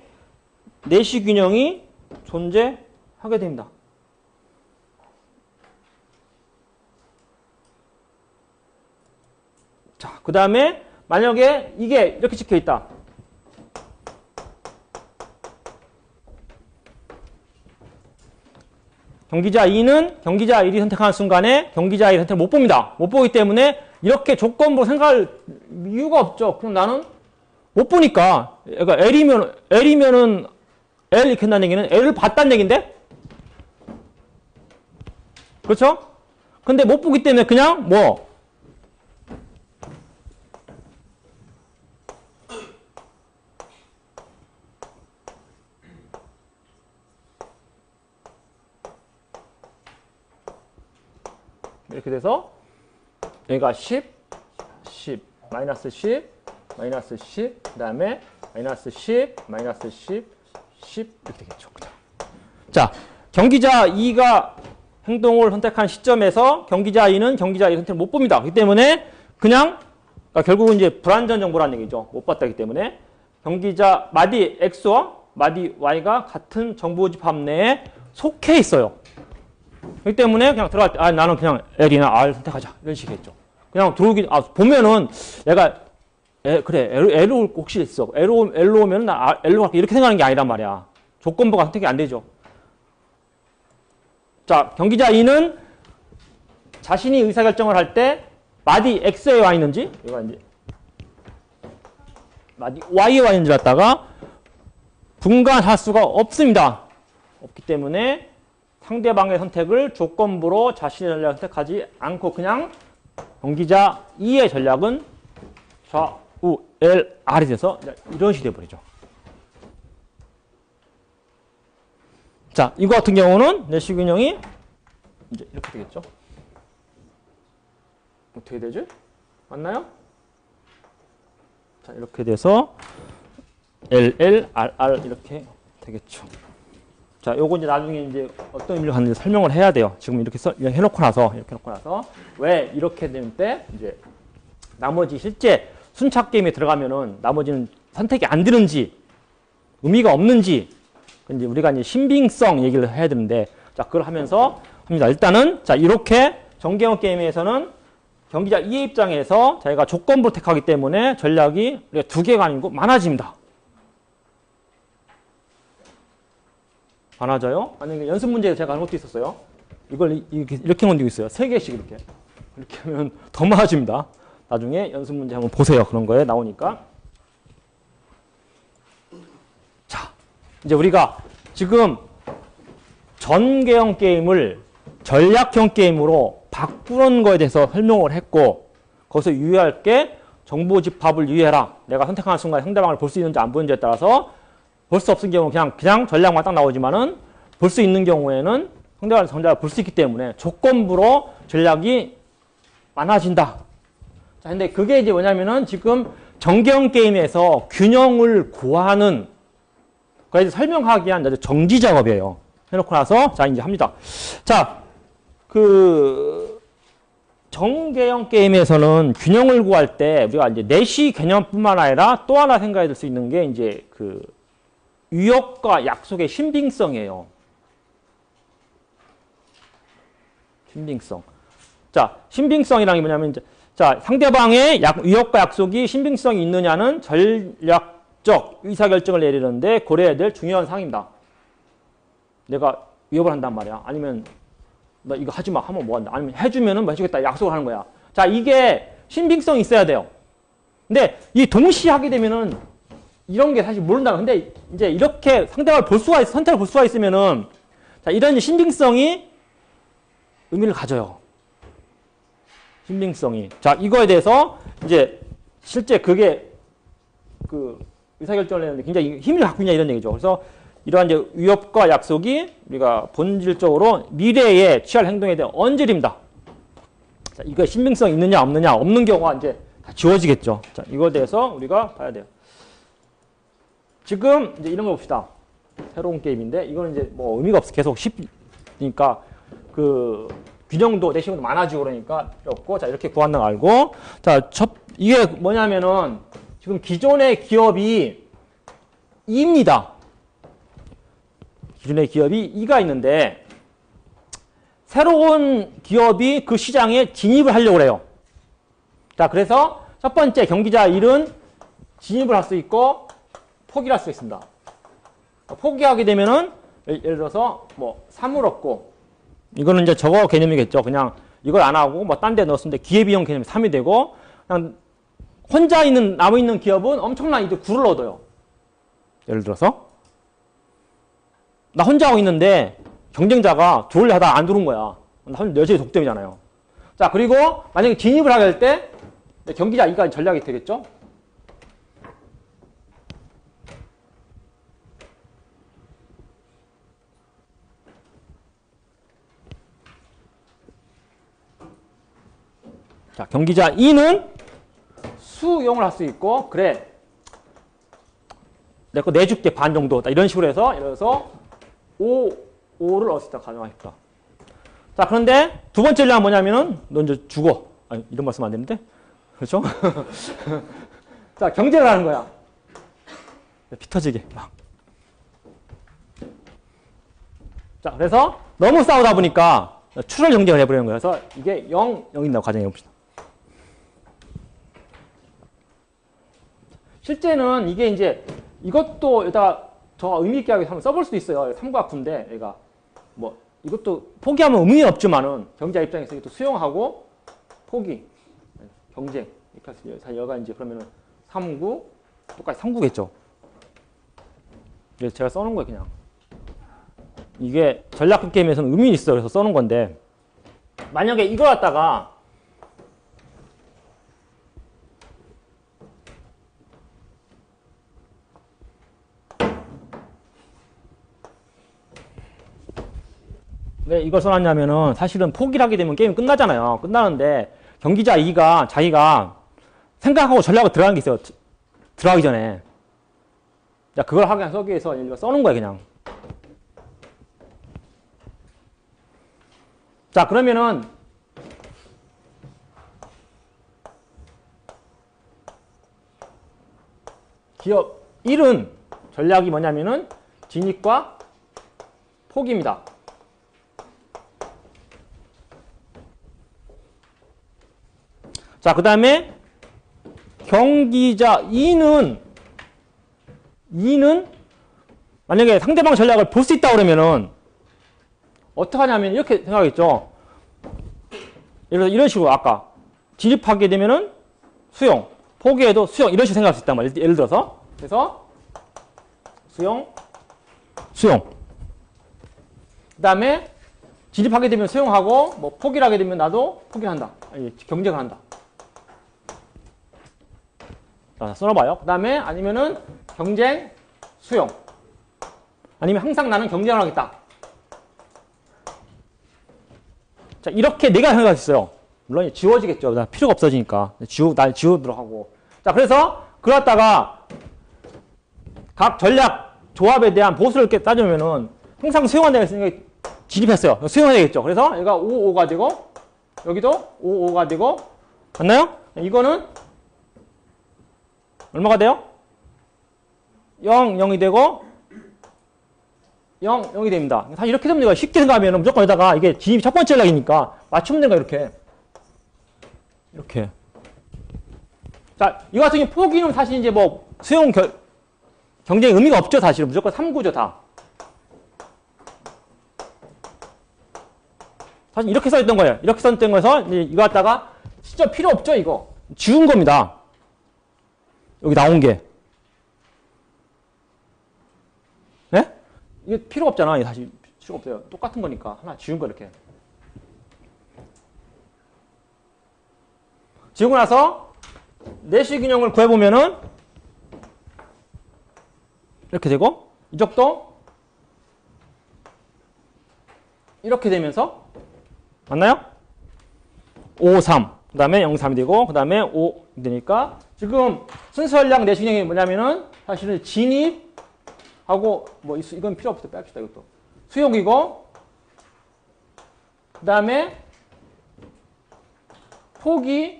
내시균형이 존재하게 됩니다. 자, 그 다음에 만약에 이게 이렇게 찍혀 있다. 경기자 2는 경기자 1이 선택하는 순간에 경기자 1을 선택을 못 봅니다. 못 보기 때문에 이렇게 조건부로 생각할 이유가 없죠. 그럼 나는 못 보니까 그러니까 L이면은 L 이렇게 한다는 얘기는 L을 봤다는 얘기인데? 그렇죠? 근데 못 보기 때문에 그냥 뭐 이렇게 돼서 여기가 10, 10, 마이너스 10, 마이너스 10, 그 다음에 마이너스 10, 마이너스 10, 10 이렇게 되겠죠. 그죠? 자, 경기자 2가 행동을 선택한 시점에서 경기자 2는 경기자 2 선택을 못 봅니다. 그렇기 때문에 그냥 그러니까 결국은 이제 불완전 정보라는 얘기죠. 못 봤다기 때문에 경기자 마디 X와 마디 Y가 같은 정보집합 내에 속해 있어요. 그렇기 때문에 그냥 들어갈 때 나는 그냥 L이나 R 선택하자 이런 식이겠죠. 그냥 들어오기 보면은 내가 그래 L로 혹시 있어 L로 오면 나 L로 갈게 이렇게 생각하는 게 아니란 말이야. 조건부가 선택이 안 되죠. 자, 경기자 2는 자신이 의사결정을 할 때 마디 X에 와 있는지 이거 이제 마디 Y에 와 있는지 갖다가 분간할 수가 없습니다. 없기 때문에 상대방의 선택을 조건부로 자신의 전략을 선택하지 않고 그냥 경기자 2의 전략은 좌우 L, R이 돼서 이런 식이 돼버리죠. 자, 이거 같은 경우는 내시균형이 이제 이렇게 되겠죠. 어떻게 되죠? 맞나요? 자, 이렇게 돼서 L, L, R, R 이렇게 되겠죠. 자, 요거 이제 나중에 이제 어떤 의미로 하는지 설명을 해야 돼요. 지금 이렇게 해놓고 나서 왜 이렇게 되는 때 이제 나머지 실제 순차 게임에 들어가면은 나머지는 선택이 안 되는지 의미가 없는지 이제 우리가 이제 신빙성 얘기를 해야 되는데 자, 그걸 하면서 합니다. 일단은 자, 이렇게 전개형 게임에서는 경기자 2의 입장에서 저희가 조건부를 택하기 때문에 전략이 2개가 아니고 많아집니다. 많아져요? 만약에 연습 문제에 제가 한 것도 있었어요. 이걸 이렇게 만들고 있어요. 3개씩 이렇게. 이렇게 하면 더 많아집니다. 나중에 연습 문제 한번 보세요. 그런 거에 나오니까. 자, 이제 우리가 지금 전개형 게임을 전략형 게임으로 바꾸는 거에 대해서 설명을 했고 거기서 유의할 게 정보 집합을 유의해라. 내가 선택하는 순간 상대방을 볼 수 있는지 안 보이는지에 따라서 볼 수 없는 경우 그냥 전략만 딱 나오지만은 볼 수 있는 경우에는 상대방의 전략을 볼 수 있기 때문에 조건부로 전략이 많아진다. 자, 근데 그게 이제 뭐냐면은 지금 정경 게임에서 균형을 구하는 그래서 설명하기 위한 정지 작업이에요. 해놓고 나서 자 이제 합니다. 자, 정계형 게임에서는 균형을 구할 때 우리가 이제 내시 개념뿐만 아니라 또 하나 생각해 둘 수 있는 게 이제 위협과 약속의 신빙성이에요. 신빙성. 자, 신빙성이란 게 뭐냐면 이제 자, 상대방의 위협과 약속이 신빙성이 있느냐는 전략적 의사결정을 내리는데 고려해야 될 중요한 사항입니다. 내가 위협을 한단 말이야. 아니면 나 이거 하지 마 하면 뭐 한다. 아니면 해주면은 뭐 해주겠다 약속을 하는 거야. 자, 이게 신빙성이 있어야 돼요. 근데 이 동시에 하게 되면은 이런 게 사실 모른다. 근데 이제 이렇게 상대방을 볼 수가 선택을 볼 수가 있으면은 자, 이런 신빙성이 의미를 가져요. 신빙성이. 자, 이거에 대해서 이제 실제 그게 의사결정을 내는데 굉장히 힘을 갖고 있냐 이런 얘기죠. 그래서 이러한 이제 위협과 약속이 우리가 본질적으로 미래에 취할 행동에 대한 언질입니다. 자, 이거 신빙성 있느냐 없느냐 없는 경우가 이제 다 지워지겠죠. 자, 이거에 대해서 우리가 봐야 돼요. 지금 이제 이런 거 봅시다. 새로운 게임인데 이거는 이제 뭐 의미가 없어. 계속 쉽으니까 균형도 내시경도 많아지고 그러니까 필요 없고 자 이렇게 구한다는 거 알고 자 이게 뭐냐면은 지금 기존의 기업이 2입니다. 기존의 기업이 2가 있는데 새로운 기업이 그 시장에 진입을 하려고 해요. 자, 그래서 첫 번째 경기자 1은 진입을 할 수 있고 포기를 할 수 있습니다. 포기하게 되면은 예를 들어서 뭐 3을 얻고 이거는 이제 저거 개념이겠죠. 그냥 이걸 안 하고 뭐 딴 데 넣었는데 기회비용 개념이 3이 되고 그냥 혼자 남아있는 기업은 엄청난 이제 9를 얻어요. 예를 들어서 나 혼자 하고 있는데 경쟁자가 둘을 하다가 안 들어온 거야. 나 혼자 여전히 독점이잖아요. 자, 그리고 만약에 진입을 하게 될 때 경기자 2가 전략이 되겠죠. 자, 경기자 2는 수용을 할 수 있고 그래 내 거 내줄게 반 정도 이런 식으로 해서 예를 들어서 5를 얻을 수 있다 가정하십시다. 자, 그런데 두 번째 전략은 뭐냐면은 너 이제 죽어. 아니, 이런 말씀 안 되는데 그렇죠? 자, 경쟁을 하는 거야. 피 터지게 막. 자, 그래서 너무 싸우다 보니까 출혈 경쟁을 해버리는 거예요. 그래서 이게 0, 0이라고 가정해 봅시다. 실제는 이게 이제 이것도 여기다가 저 의미 있게 하게 한번 써볼 수도 있어요. 삼각구인데 얘가 뭐 이것도 포기하면 의미 없지만은 경자 입장에서 이것도 수용하고 포기, 경쟁 이렇게 해서 여가 이제 그러면은 3구 똑같이 3구겠죠. 그래서 제가 써놓은 거예요 그냥. 이게 전략극 게임에서는 의미 있어요. 그래서 써놓은 건데 만약에 이걸 갖다가 왜 이걸 써놨냐면은 사실은 포기를 하게 되면 게임이 끝나잖아요. 끝나는데 경기자 2가 자기가 생각하고 전략을 들어가는 게 있어요. 들어가기 전에. 자, 그걸 하기 위해서 써놓은 거예요, 그냥. 자, 그러면은 기업 1은 전략이 뭐냐면은 진입과 포기입니다. 자, 그 다음에 경기자 2는 만약에 상대방 전략을 볼 수 있다 그러면은 어떻게 하냐면 이렇게 생각하겠죠. 예를 들어서 이런 식으로 아까 진입하게 되면은 수용, 포기해도 수용 이런 식으로 생각할 수 있단 말이에요. 예를 들어서 그래서 수용. 그 다음에 진입하게 되면 수용하고 뭐 포기를 하게 되면 나도 포기를 한다. 아니, 경쟁을 한다. 자, 써놔봐요. 그 다음에 아니면은 경쟁, 수용. 아니면 항상 나는 경쟁을 하겠다. 자, 이렇게 네 가지 생각할 수 있어요. 물론 지워지겠죠. 나 필요가 없어지니까. 날 지우도록 하고. 자, 그래서 그러다가 각 전략 조합에 대한 보수를 이렇게 따지면은 항상 수용한 데가 있으니까 진입했어요. 수용해야 되겠죠. 그래서 얘가 5, 5가 되고 여기도 5, 5가 되고 맞나요? 이거는 얼마가 돼요? 0, 0이 되고 0, 0이 됩니다. 사실 이렇게 되면 쉽게 생각하면 무조건 여기다가 이게 진입이 첫 번째 전략이니까 맞추면 되는 거야, 이렇게. 자, 이 같은 경우 포기는 사실 이제 뭐 수용 경쟁의 의미가 없죠, 사실은. 무조건 3구죠, 다. 사실 이렇게 써있던 거예요. 이렇게 써있던 거에서 이거 갖다가 진짜 필요 없죠, 이거. 지운 겁니다. 여기 나온 게. 네? 이게 필요가 없잖아. 사실 필요가 없어요. 똑같은 거니까. 하나 지운 거 이렇게. 지우고 나서 내시 균형을 구해보면은 이렇게 되고 이쪽도 이렇게 되면서 맞나요? 5, 3 그 다음에 0, 3이 되고 그 다음에 5 되니까 지금 순수 전략 내시 균형이 뭐냐면은 사실은 진입하고 뭐 이건 필요 없어. 뺍시다. 이것도 수용이고 그 다음에 포기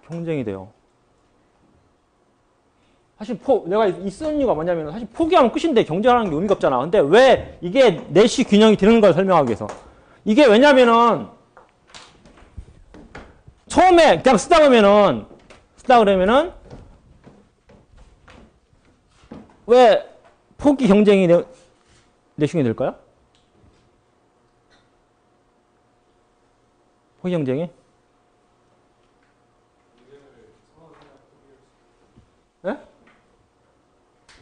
경쟁이 돼요. 사실 내가 이 쓴 이유가 뭐냐면 사실 포기하면 끝인데 경쟁하는 게 의미가 없잖아. 근데 왜 이게 내시 균형이 되는 걸 설명하기 위해서. 이게 왜냐면은 처음에 그냥 쓰다 그러면은 왜 포기 경쟁이 내시 균형이 될까요? 포기 경쟁이? 네?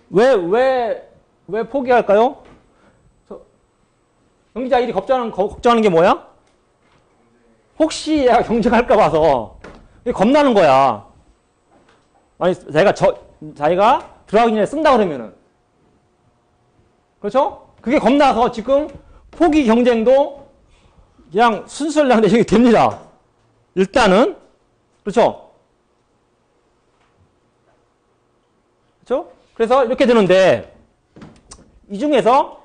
왜 포기할까요? 경기자 1이 걱정하는 게 뭐야? 혹시 얘가 경쟁할까 봐서 겁나는 거야. 아니, 자기가 들어가기 전에 쓴다 그러면은. 그렇죠? 그게 겁나서 지금 포기 경쟁도 그냥 순수 전략 내시경이 됩니다. 일단은. 그렇죠? 그렇죠? 그래서 이렇게 되는데 이 중에서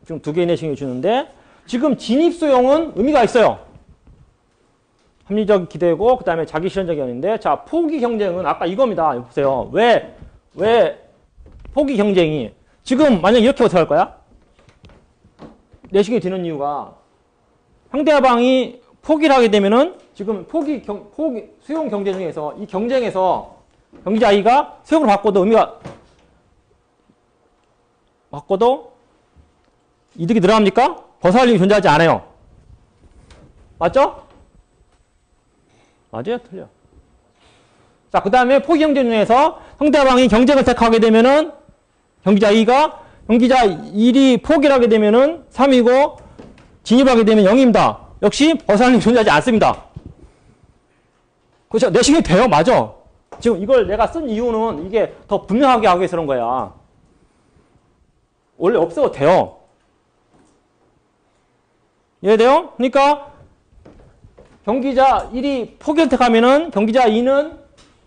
지금 두 개의 내시경이 주는데 지금 진입 수용은 의미가 있어요. 합리적 기대고 그 다음에 자기 실현적이었는데 자 포기 경쟁은 아까 이겁니다. 보세요. 왜 포기 경쟁이 지금 만약 이렇게 어떻게 할 거야? 내시경이 되는 이유가 상대방이 포기를 하게 되면은 지금 포기 수용 경쟁 중에서 이 경쟁에서 경기자 I가 수용으로 바꿔도 이득이 늘어납니까? 벗어날 일이 존재하지 않아요. 맞죠? 맞아요? 틀려. 자, 그 다음에 포기 경쟁 중에서 상대방이 경쟁을 택하게 되면은 경기자 2가 경기자 1이 포기를 하게 되면은 3이고 진입하게 되면 0입니다. 역시 벗어날 일이 존재하지 않습니다. 그렇죠? 내시경이 돼요. 맞아. 지금 이걸 내가 쓴 이유는 이게 더 분명하게 하기 위해서 그런 거야. 원래 없어도 돼요. 이해돼요? 그러니까 경기자 1이 포기를 택하면은 경기자 2는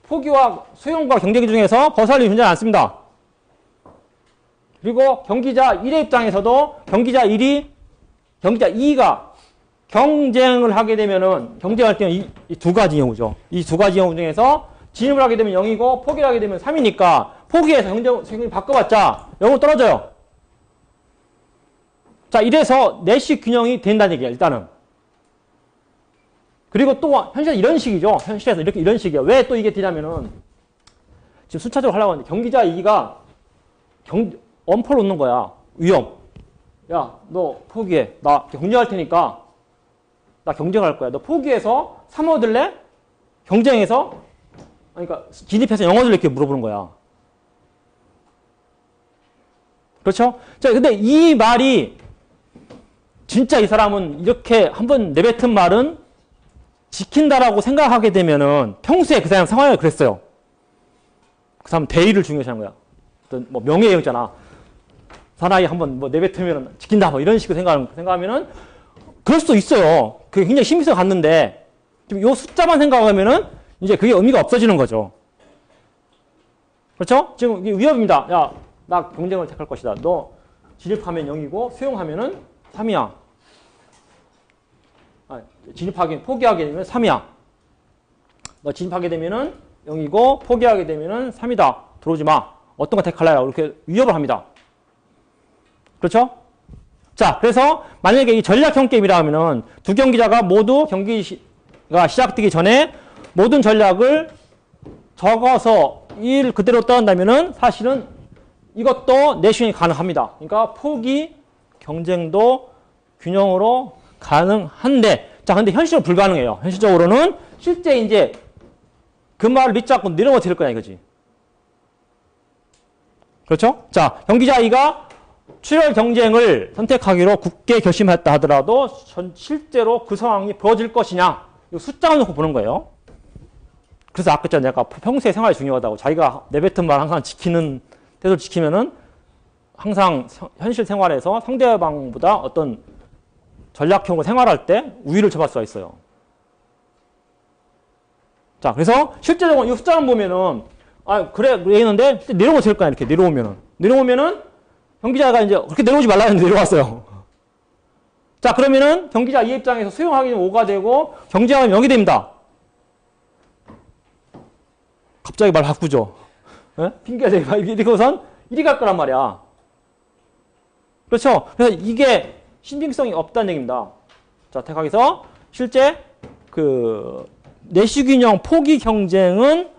포기와 수용과 경쟁 중에서 벗어날 일이 존재하지 않습니다. 그리고 경기자 1의 입장에서도 경기자 2가 경쟁을 하게 되면은 경쟁할 때는 이 두 가지 경우죠. 이 두 가지 경우 중에서 진입을 하게 되면 0이고 포기를 하게 되면 3이니까 포기해서 경쟁을 바꿔봤자 0으로 떨어져요. 자, 이래서 내시 균형이 된다는 얘기야, 일단은. 그리고 또 현실에서 이런 식이죠. 현실에서 이런 식이야. 왜 또 이게 되냐면은 지금 순차적으로 하려고 하는데 경기자 2가 엄포를 놓는 거야. 위험. 야, 너 포기해. 나 경쟁할 테니까 나 경쟁할 거야. 너 포기해서 3 얻을래? 경쟁해서 그러니까 진입해서 0 얻을래? 이렇게 물어보는 거야. 그렇죠? 자, 근데 이 말이 진짜 이 사람은 이렇게 한번 내뱉은 말은 지킨다라고 생각하게 되면은 평소에 그 사람 상황을 그랬어요. 그 사람 대의를 중요시하는 거야. 어떤 뭐 명예형 있잖아. 사나이 한번 뭐 내뱉으면 지킨다 뭐 이런 식으로 생각하면은 그럴 수도 있어요. 그게 굉장히 신빙성을 갖는데 요 숫자만 생각하면은 이제 그게 의미가 없어지는 거죠. 그렇죠? 지금 이게 위협입니다. 야, 나 경쟁을 택할 것이다. 너 진입하면 0이고 수용하면은 3이야. 포기하게 되면 3이야. 너 진입하게 되면은 0이고 포기하게 되면은 3이다. 들어오지 마. 어떤 거 택할래요? 이렇게 위협을 합니다. 그렇죠? 자, 그래서 만약에 이 전략형 게임이라 하면은 두 경기자가 모두 경기가 시작되기 전에 모든 전략을 적어서 1 그대로 떠난다면은 사실은 이것도 내신이 가능합니다. 그러니까 포기, 경쟁도 균형으로 가능한데, 자, 근데 현실적으로 불가능해요. 현실적으로는 실제 이제 그 말을 믿지 않고 내려놓을 될 거야, 이거지. 그렇죠? 자, 경기자 A가 출혈 경쟁을 선택하기로 굳게 결심했다 하더라도 실제로 그 상황이 벌어질 것이냐, 이 숫자를 놓고 보는 거예요. 그래서 아까 전에 내가 평소에 생활이 중요하다고, 자기가 내뱉은 말 항상 지키는 태도를 지키면은 항상 현실 생활에서 상대방보다 어떤 전략형으로 생활할 때 우위를 점할 수가 있어요. 자, 그래서 실제적으로 이 숫자를 보면은 그래 했는데 내려오면 될 거야. 이렇게 내려오면은 경기자가 이제 그렇게 내려오지 말라 했는데 내려왔어요. 자, 그러면은 경기자 이 입장에서 수용하기는 5가 되고 경쟁하면 0이 됩니다. 갑자기 말 바꾸죠. 핑계가 되고 이렇게 우선 1이 갈 거란 말이야. 그렇죠? 그래서 이게 신빙성이 없다는 얘기입니다. 자, 택하기서 실제 그 내시균형 포기 경쟁은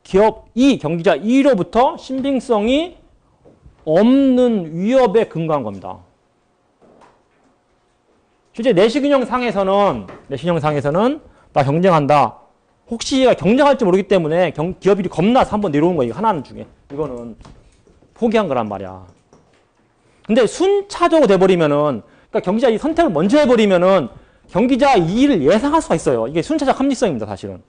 기업 E, 경기자 E로부터 신빙성이 없는 위협에 근거한 겁니다. 실제 내시균형 상에서는 나 경쟁한다. 혹시 경쟁할지 모르기 때문에 기업이 겁나서 한번 내려오는 거예요. 하나는 중에. 이거는 포기한 거란 말이야. 근데 순차적으로 돼버리면은, 그러니까 경기자 이 선택을 먼저 해버리면은 경기자 2를 예상할 수가 있어요. 이게 순차적 합리성입니다, 사실은.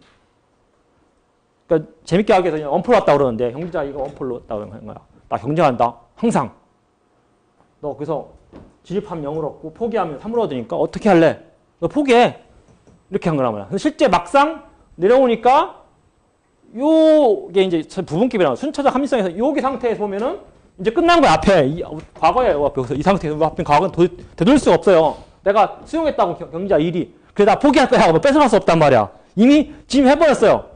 그러니까 재밌게 하기 위해서 원폴로 왔다 그러는데 경기자 이거 원폴로 왔다 그러는 거야. 나 경쟁한다. 항상. 너 그래서 진입하면 0을 얻고 포기하면 3을 얻으니까 어떻게 할래? 너 포기해. 이렇게 한 거란 말이야. 근데 실제 막상 내려오니까 요게 이제 부분급이라는 순차적 합리성에서 요기 상태에서 보면은 이제 끝난 거야. 앞에 과거에 이 상태에서 앞에 과거는 되돌릴 수가 없어요. 내가 수용했다고 경기자 1이 그래 나 포기할 거야 하고 뺏어갈 수 없단 말이야. 이미 진입해버렸어요.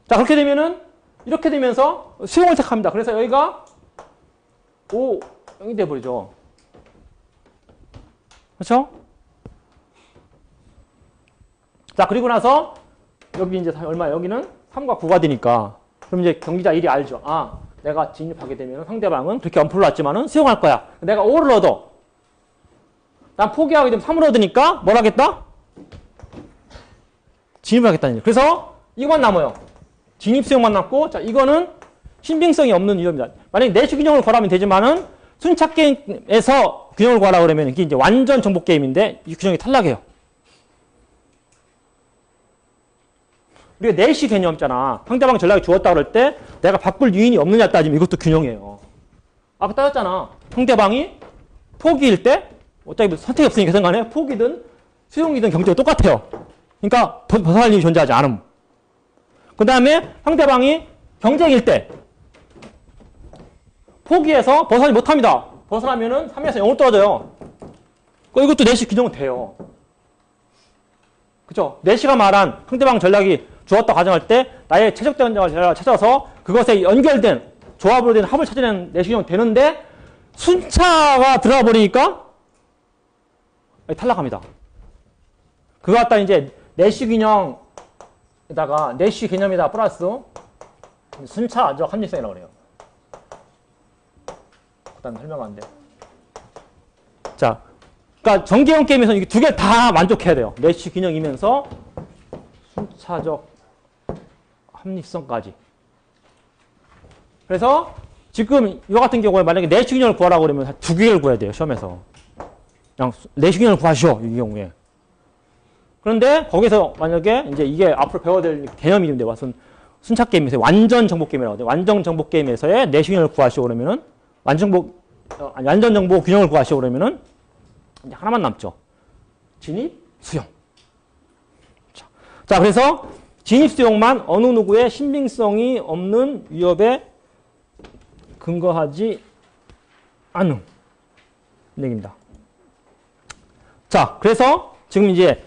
자, 그렇게 되면은 이렇게 되면서 수용을 택합니다. 그래서 여기가 5, 0이 돼버리죠. 그렇죠? 자, 그리고 나서 여기 이제 얼마 여기는 3과 9가 되니까 그럼 이제 경기자 1이 알죠. 내가 진입하게 되면 상대방은 그렇게 엄풀로 왔지만은 수용할 거야. 내가 5를 얻어. 난 포기하게 되면 3을 얻으니까 뭘 하겠다? 진입하겠다는 얘기. 그래서 이것만 남아요. 진입 수용만 남고, 자, 이거는 신빙성이 없는 이유입니다. 만약에 내시 균형을 구하면 되지만은 순차 게임에서 균형을 구하라 그러면 이게 이제 완전 정복 게임인데 이 균형이 탈락해요. 우리가 내시 개념 있잖아. 상대방 전략이 주었다 그럴 때 내가 바꿀 유인이 없느냐 따지면 이것도 균형이에요. 아까 따졌잖아. 상대방이 포기일 때 어차피 선택이 없으니까 생각해. 포기든 수용이든 경쟁이 똑같아요. 그러니까 벗어날 일이 존재하지 않음. 그 다음에 상대방이 경쟁일 때 포기해서 벗어나지 못합니다. 벗어나면은 3에서 0으로 떨어져요. 이것도 내시 균형은 돼요. 그죠? 내시가 말한 상대방 전략이 주었다 가정할 때 나의 최적된 전략을 찾아서 그것에 연결된 조합으로 된 합을 찾아내는 내시 균형이 되는데 순차가 들어가 버리니까 탈락합니다. 그거 갖다 이제 내시 균형에다가 내시 개념이다 플러스 순차적 합리성이라고 그래요. 그다음 설명 안 돼. 자, 그러니까 전개형 게임에서 이게 두 개 다 만족해야 돼요. 내시 균형이면서 순차적 합리성까지. 그래서 지금 이와 같은 경우에 만약에 내시 균형을 구하라고 그러면 두 개를 구해야 돼요. 시험에서. 그냥 내시 균형을 구하시오. 이 경우에. 그런데 거기서 만약에 이제 이게 앞으로 배워야 될 개념이 있는데 무슨 순차 게임에서 완전 정보 게임이라고 하죠. 완전 정보 게임에서의 내시균을 구하시오 그러면은 완전 정보 균형을 구하시오 그러면은 이제 하나만 남죠. 진입, 수용. 자, 그래서 진입, 수용만 어느 누구의 신빙성이 없는 위협에 근거하지 않은 얘기입니다. 자, 그래서 지금 이제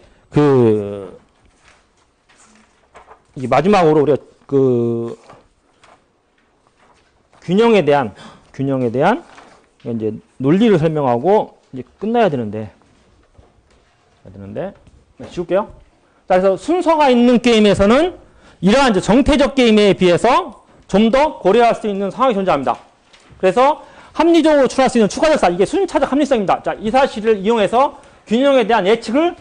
이게 마지막으로 우리가 균형에 대한 이제 논리를 설명하고 이제 끝나야 되는데 지울게요. 자, 그래서 순서가 있는 게임에서는 이러한 이제 정태적 게임에 비해서 좀 더 고려할 수 있는 상황이 존재합니다. 그래서 합리적으로 추론할 수 있는 추가적 사실, 이게 순차적 합리성입니다. 자, 이 사실을 이용해서 균형에 대한 예측을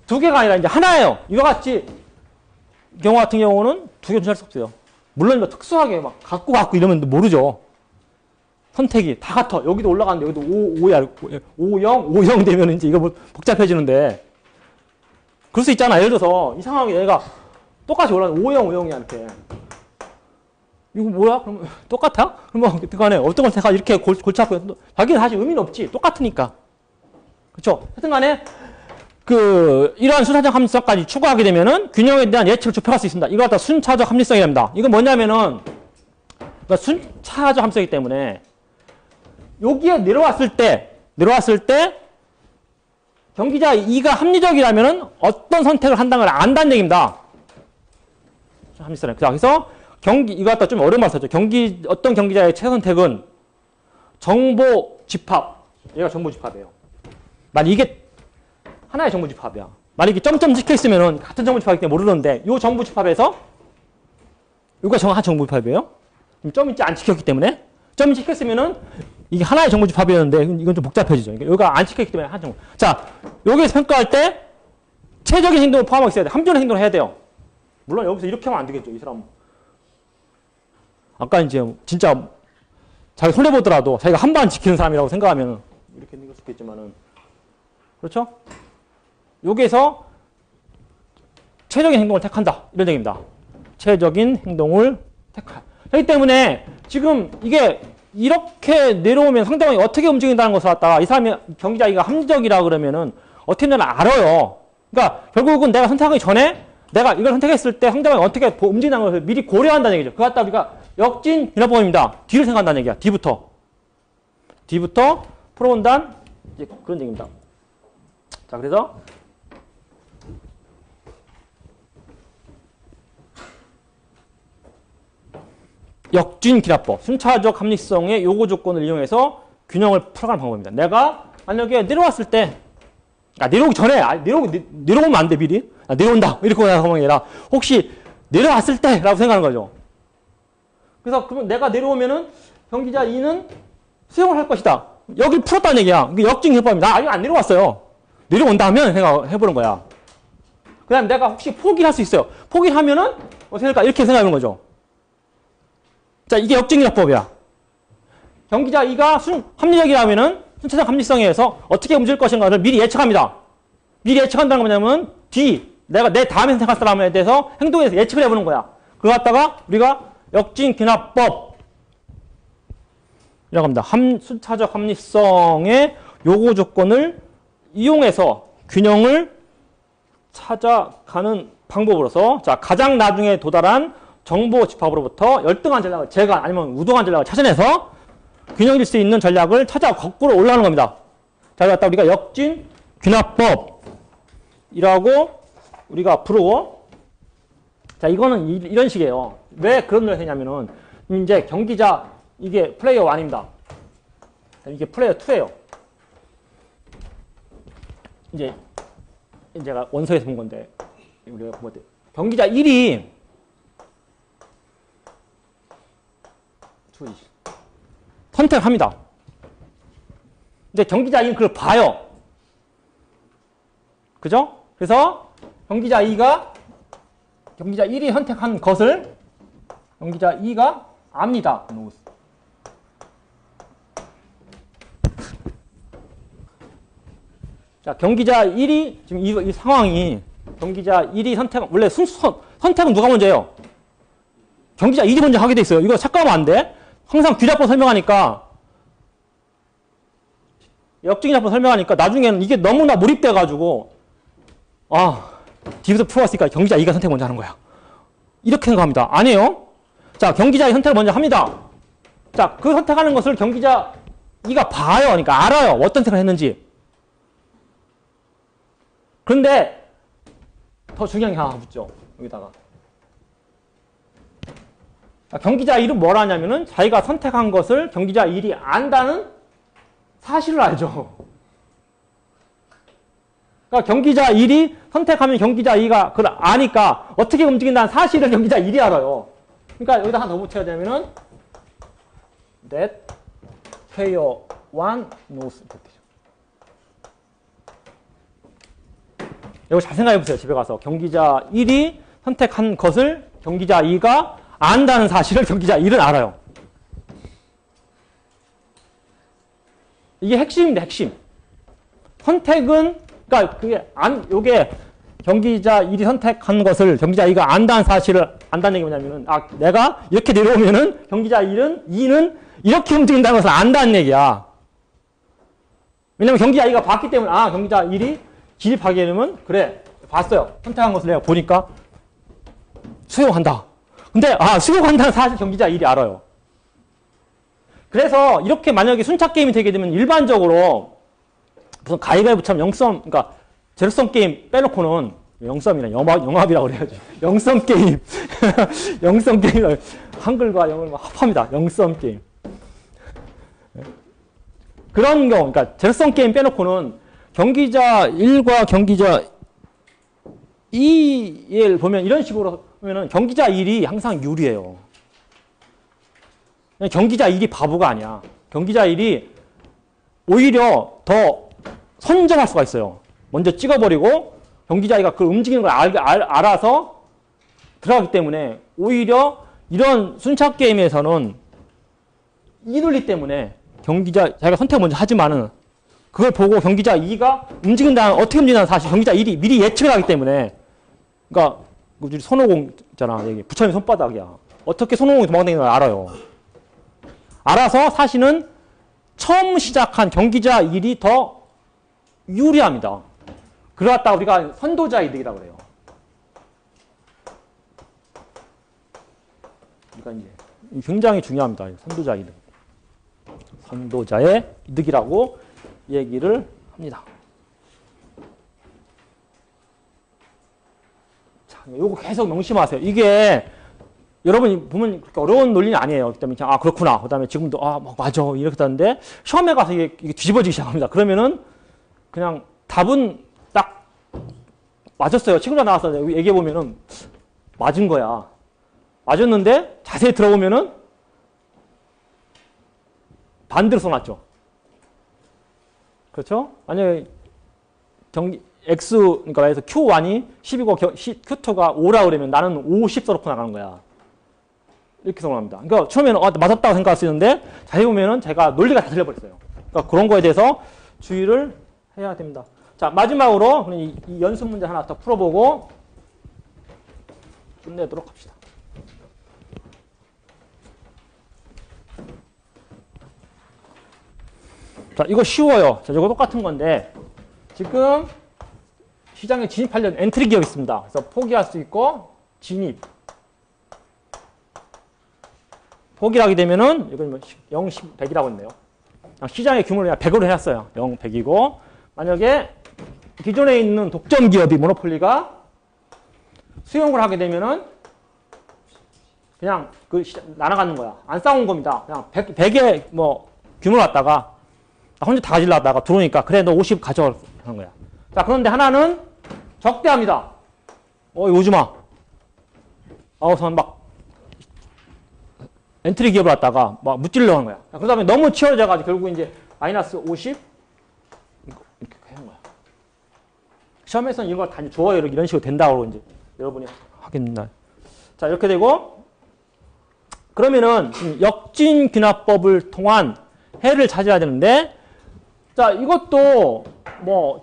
두 개가 아니라 이제 하나예요. 이와 같이 경우 같은 경우는 두 개 존재할 수 없어요. 물론 뭐 특수하게 막 갖고 이러면 모르죠. 선택이 다 같아. 여기도 올라가는데 여기도 5, 0 되면 이제 이거 뭐 복잡해지는데. 그럴 수 있잖아. 예를 들어서 이 상황에 얘가 똑같이 올라가는 5, 0이야 이렇게. 이거 뭐야? 그럼 똑같아? 그러면 어떡하네. 어떤 걸 택하 이렇게 골치 아프고 자기는 사실 의미는 없지. 똑같으니까. 그렇죠? 하여튼 간에 이러한 순차적 합리성까지 추구하게 되면은 균형에 대한 예측을 좁혀갈 수 있습니다. 이거 갖다 순차적 합리성이랍니다. 이건 뭐냐면은 그러니까 순차적 합리성이기 때문에 여기에 내려왔을 때 경기자 2가 합리적이라면은 어떤 선택을 한다는 걸 안다는 얘기입니다. 합리성. 자, 그래서 이거 갖다 좀 어려운 말 썼죠. 어떤 경기자의 최선택은 정보 집합. 얘가 정보 집합이에요. 만약 이게 하나의 정보 집합이야. 만약 이게 점점 찍혀 있으면은 같은 정보 집합이기 때문에 모르는데 이 정보 집합에서 이거 정확한 정보 집합이에요. 점이 안 찍혔기 때문에 점이 찍혔으면은 이게 하나의 정보 집합이었는데 이건 좀 복잡해지죠. 여기가 안 찍혔기 때문에 한 정보. 자, 여기에서 평가할 때 체적인 행동을 포함하고 있어야 돼. 함정의 행동을 해야 돼요. 물론 여기서 이렇게 하면 안 되겠죠. 이 사람. 아까 이제 진짜 자기 손해보더라도 자기가 한 번 지키는 사람이라고 생각하면 이렇게 읽을 수 있겠지만은 그렇죠? 여기에서 체적인 행동을 택한다. 이런 얘기입니다. 체적인 행동을 택한다. 그렇기 때문에 지금 이게 이렇게 내려오면 상대방이 어떻게 움직인다는 것을 갖다가 이 사람이 경기자 이가 합리적이라 그러면은 어떻게 되나 알아요. 그러니까 결국은 내가 선택하기 전에 내가 이걸 선택했을 때 상대방이 어떻게 움직이는 것을 미리 고려한다는 얘기죠. 그거 갖다 우리가 역진 비납법입니다. 뒤를 생각한다는 얘기야. 뒤부터 풀어본다는 이제 그런 얘기입니다. 자, 그래서 역진 기납법, 순차적 합리성의 요구 조건을 이용해서 균형을 풀어가는 방법입니다. 내가 만약에 내려왔을 때, 내려오기 전에, 내려오면 안 돼, 미리. 내려온다. 이렇게 생각하는 게 아니라, 혹시 내려왔을 때, 라고 생각하는 거죠. 그래서, 그러면 내가 내려오면은, 경기자 2는 수용을 할 것이다. 여기를 풀었다는 얘기야. 이게 역진 기납법입니다. 아직 안 내려왔어요. 내려온다면 생각해보는 거야. 그 다음에 내가 혹시 포기를 할 수 있어요. 포기를 하면은, 어떻게 될까? 이렇게 생각해보는 거죠. 자, 이게 역진기납법이야. 경기자 2가 합리적이라면은 순차적 합리성에 의해서 어떻게 움직일 것인가를 미리 예측합니다. 미리 예측한다는 건 뭐냐면 내가 내 다음에 선택할 사람에 대해서 행동에 대해서 예측을 해보는 거야. 그거 갖다가 우리가 역진기납법 이라고 합니다. 순차적 합리성의 요구 조건을 이용해서 균형을 찾아가는 방법으로서 자, 가장 나중에 도달한 정보 집합으로부터 열등한 전략을 아니면 우동한 전략을 찾아내서 균형일 수 있는 전략을 찾아 거꾸로 올라가는 겁니다. 자, 갖다 우리가 역진 균합법이라고 우리가 부르고 자, 이거는 이런 식이에요. 왜 그런 걸 했냐면은 이제 경기자 이게 플레이어 1입니다. 이게 플레이어 2예요. 이제 제가 원서에서 본 건데 우리가 뭐 경기자 1이 선택합니다. 근데 경기자 2는 그걸 봐요. 그죠? 그래서 경기자 1이 선택한 것을 경기자 2가 압니다. 자, 경기자 1이 지금 이 상황이 경기자 1이 원래 선택은 누가 먼저예요? 경기자 1이 먼저 하게 돼 있어요. 이거 착각하면 안 돼. 항상 귀잡고 설명하니까, 역증이 잡고 설명하니까 나중에는 이게 너무나 몰입돼가지고, 뒤에서 풀어왔으니까 경기자 2가 선택 먼저 하는 거야. 이렇게 생각합니다. 아니에요. 자, 경기자 2 선택을 먼저 합니다. 자, 그 선택하는 것을 경기자 2가 봐요. 그러니까 알아요. 어떤 선택을 했는지. 그런데 더 중요한 게 하나 붙죠. 여기다가. 자, 경기자 1은 뭘 하냐면은 자기가 선택한 것을 경기자 1이 안다는 사실을 알죠. 그러니까 경기자 1이 선택하면 경기자 2가 그걸 아니까 어떻게 움직인다는 사실을 경기자 1이 알아요. 그러니까 여기다 하나 더 붙여야 되면은 that player 1 knows. 이거 잘 생각해 보세요. 집에 가서 경기자 1이 선택한 것을 경기자 2가 안다는 사실을 경기자 1은 알아요. 이게 핵심입니다. 핵심. 선택은 그러니까 요게 경기자 1이 선택한 것을 경기자 2가 안다는 사실을 안다는 얘기 뭐냐면은 내가 이렇게 내려오면은 경기자 2는 이렇게 움직인다는 것을 안다는 얘기야. 왜냐면 경기자 2가 봤기 때문에 경기자 1이 진입하게 되면 그래 봤어요. 선택한 것을 내가 보니까 수용한다. 근데 수용한다는 사실 경기자 1이 알아요. 그래서 이렇게 만약에 순차 게임이 되게 되면 일반적으로 무슨 가위바위보처럼 영썸, 그러니까 제로섬 게임 빼놓고는 영썸이나 영합이라고 그래야지. 영썸 게임. 영썸 게임. 한글과 영어를 합합니다. 영썸 게임. 그런 경우, 그러니까 제로섬 게임 빼놓고는 경기자 1과 경기자 2를 보면 이런 식으로 보면은 경기자 1이 항상 유리해요. 경기자 1이 바보가 아니야. 경기자 1이 오히려 더 선점할 수가 있어요. 먼저 찍어버리고 경기자 2가 그걸 움직이는 걸 알아서 들어가기 때문에 오히려 이런 순차 게임에서는 이 논리 때문에 자기가 선택을 먼저 하지만은 그걸 보고 경기자 2가 움직인다는 어떻게 움직이는 사실 경기자 1이 미리 예측을 하기 때문에 그러니까 우리 손오공 있잖아. 여기 부처님 손바닥이야. 어떻게 손오공이 도망다니는 걸 알아요. 알아서 사실은 처음 시작한 경기자 1이 더 유리합니다. 그러다 우리가 선도자 이득이라고 그래요. 그러니까 이제 굉장히 중요합니다. 선도자 이득. 선도자의 이득이라고 얘기를 합니다. 자, 요거 계속 명심하세요. 이게 여러분이 보면 그렇게 어려운 논리는 아니에요. 그다음에 그냥 그렇구나. 그다음에 지금도 맞아 이렇게 하는데 시험에 가서 이게 뒤집어지기 시작합니다. 그러면은 그냥 답은 딱 맞았어요. 친구가 나와서 얘기해 보면은 맞은 거야. 맞았는데 자세히 들어보면은 반대로 써놨죠. 그렇죠? 만약에 X 그러니까 그래서 Q1이 10이고 Q2가 5라 그러면 나는 5, 10 써놓고 나가는 거야. 이렇게 생각합니다. 그러니까 처음에는 맞았다고 생각할 수 있는데 자세히 보면은 제가 논리가 다 틀려버렸어요. 그러니까 그런 거에 대해서 주의를 해야 됩니다. 자, 마지막으로 이 연습 문제 하나 더 풀어보고 끝내도록 합시다. 자, 이거 쉬워요. 자, 이거 똑같은 건데 지금 시장에 진입하려는 엔트리 기업이 있습니다. 그래서 포기할 수 있고 진입. 포기를 하게 되면은 이건 0, 10, 100이라고 했네요. 시장의 규모를 100으로 해놨어요. 0, 100이고 만약에 기존에 있는 독점 기업이 모노폴리가 수용을 하게 되면은 그냥 날아가는 거야. 안 싸운 겁니다. 그냥 100의 규모를 갖다가 혼자 다 가지려다가 들어오니까 그래 너 50 가져가는 거야. 자, 그런데 하나는 적대합니다. 이거 오지 마. 우선 막 엔트리 기업을 갖다가 막 무찌르려고 하는 거야. 그러다 보면 너무 치열해져가지고 결국 이제 마이너스 50 이렇게 하는 거야. 시험에서는 이런 걸 다 좋아요 이런 식으로 된다고 이제 여러분이 하겠습니다. 자, 이렇게 되고 그러면은 역진귀납법을 통한 해를 찾아야 되는데 자, 이것도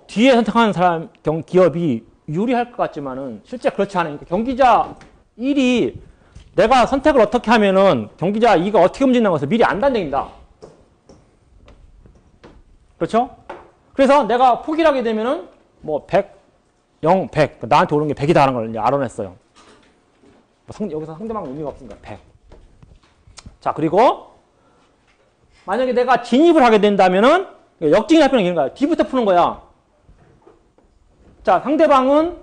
뒤에 선택하는 사람 기업이 유리할 것 같지만은 실제 그렇지 않으니까 경기자 1이 내가 선택을 어떻게 하면은 경기자 2가 어떻게 움직이는 것을 미리 안다는 얘기입니다. 그렇죠? 그래서 내가 포기를 하게 되면은 뭐 100, 0, 100. 나한테 오는 게 100이다라는 걸 이제 알아냈어요. 여기서 상대방 의미가 없으니까 100. 자, 그리고 만약에 내가 진입을 하게 된다면은 역진입 표현은 이런 거야. 뒤부터 푸는 거야. 자, 상대방은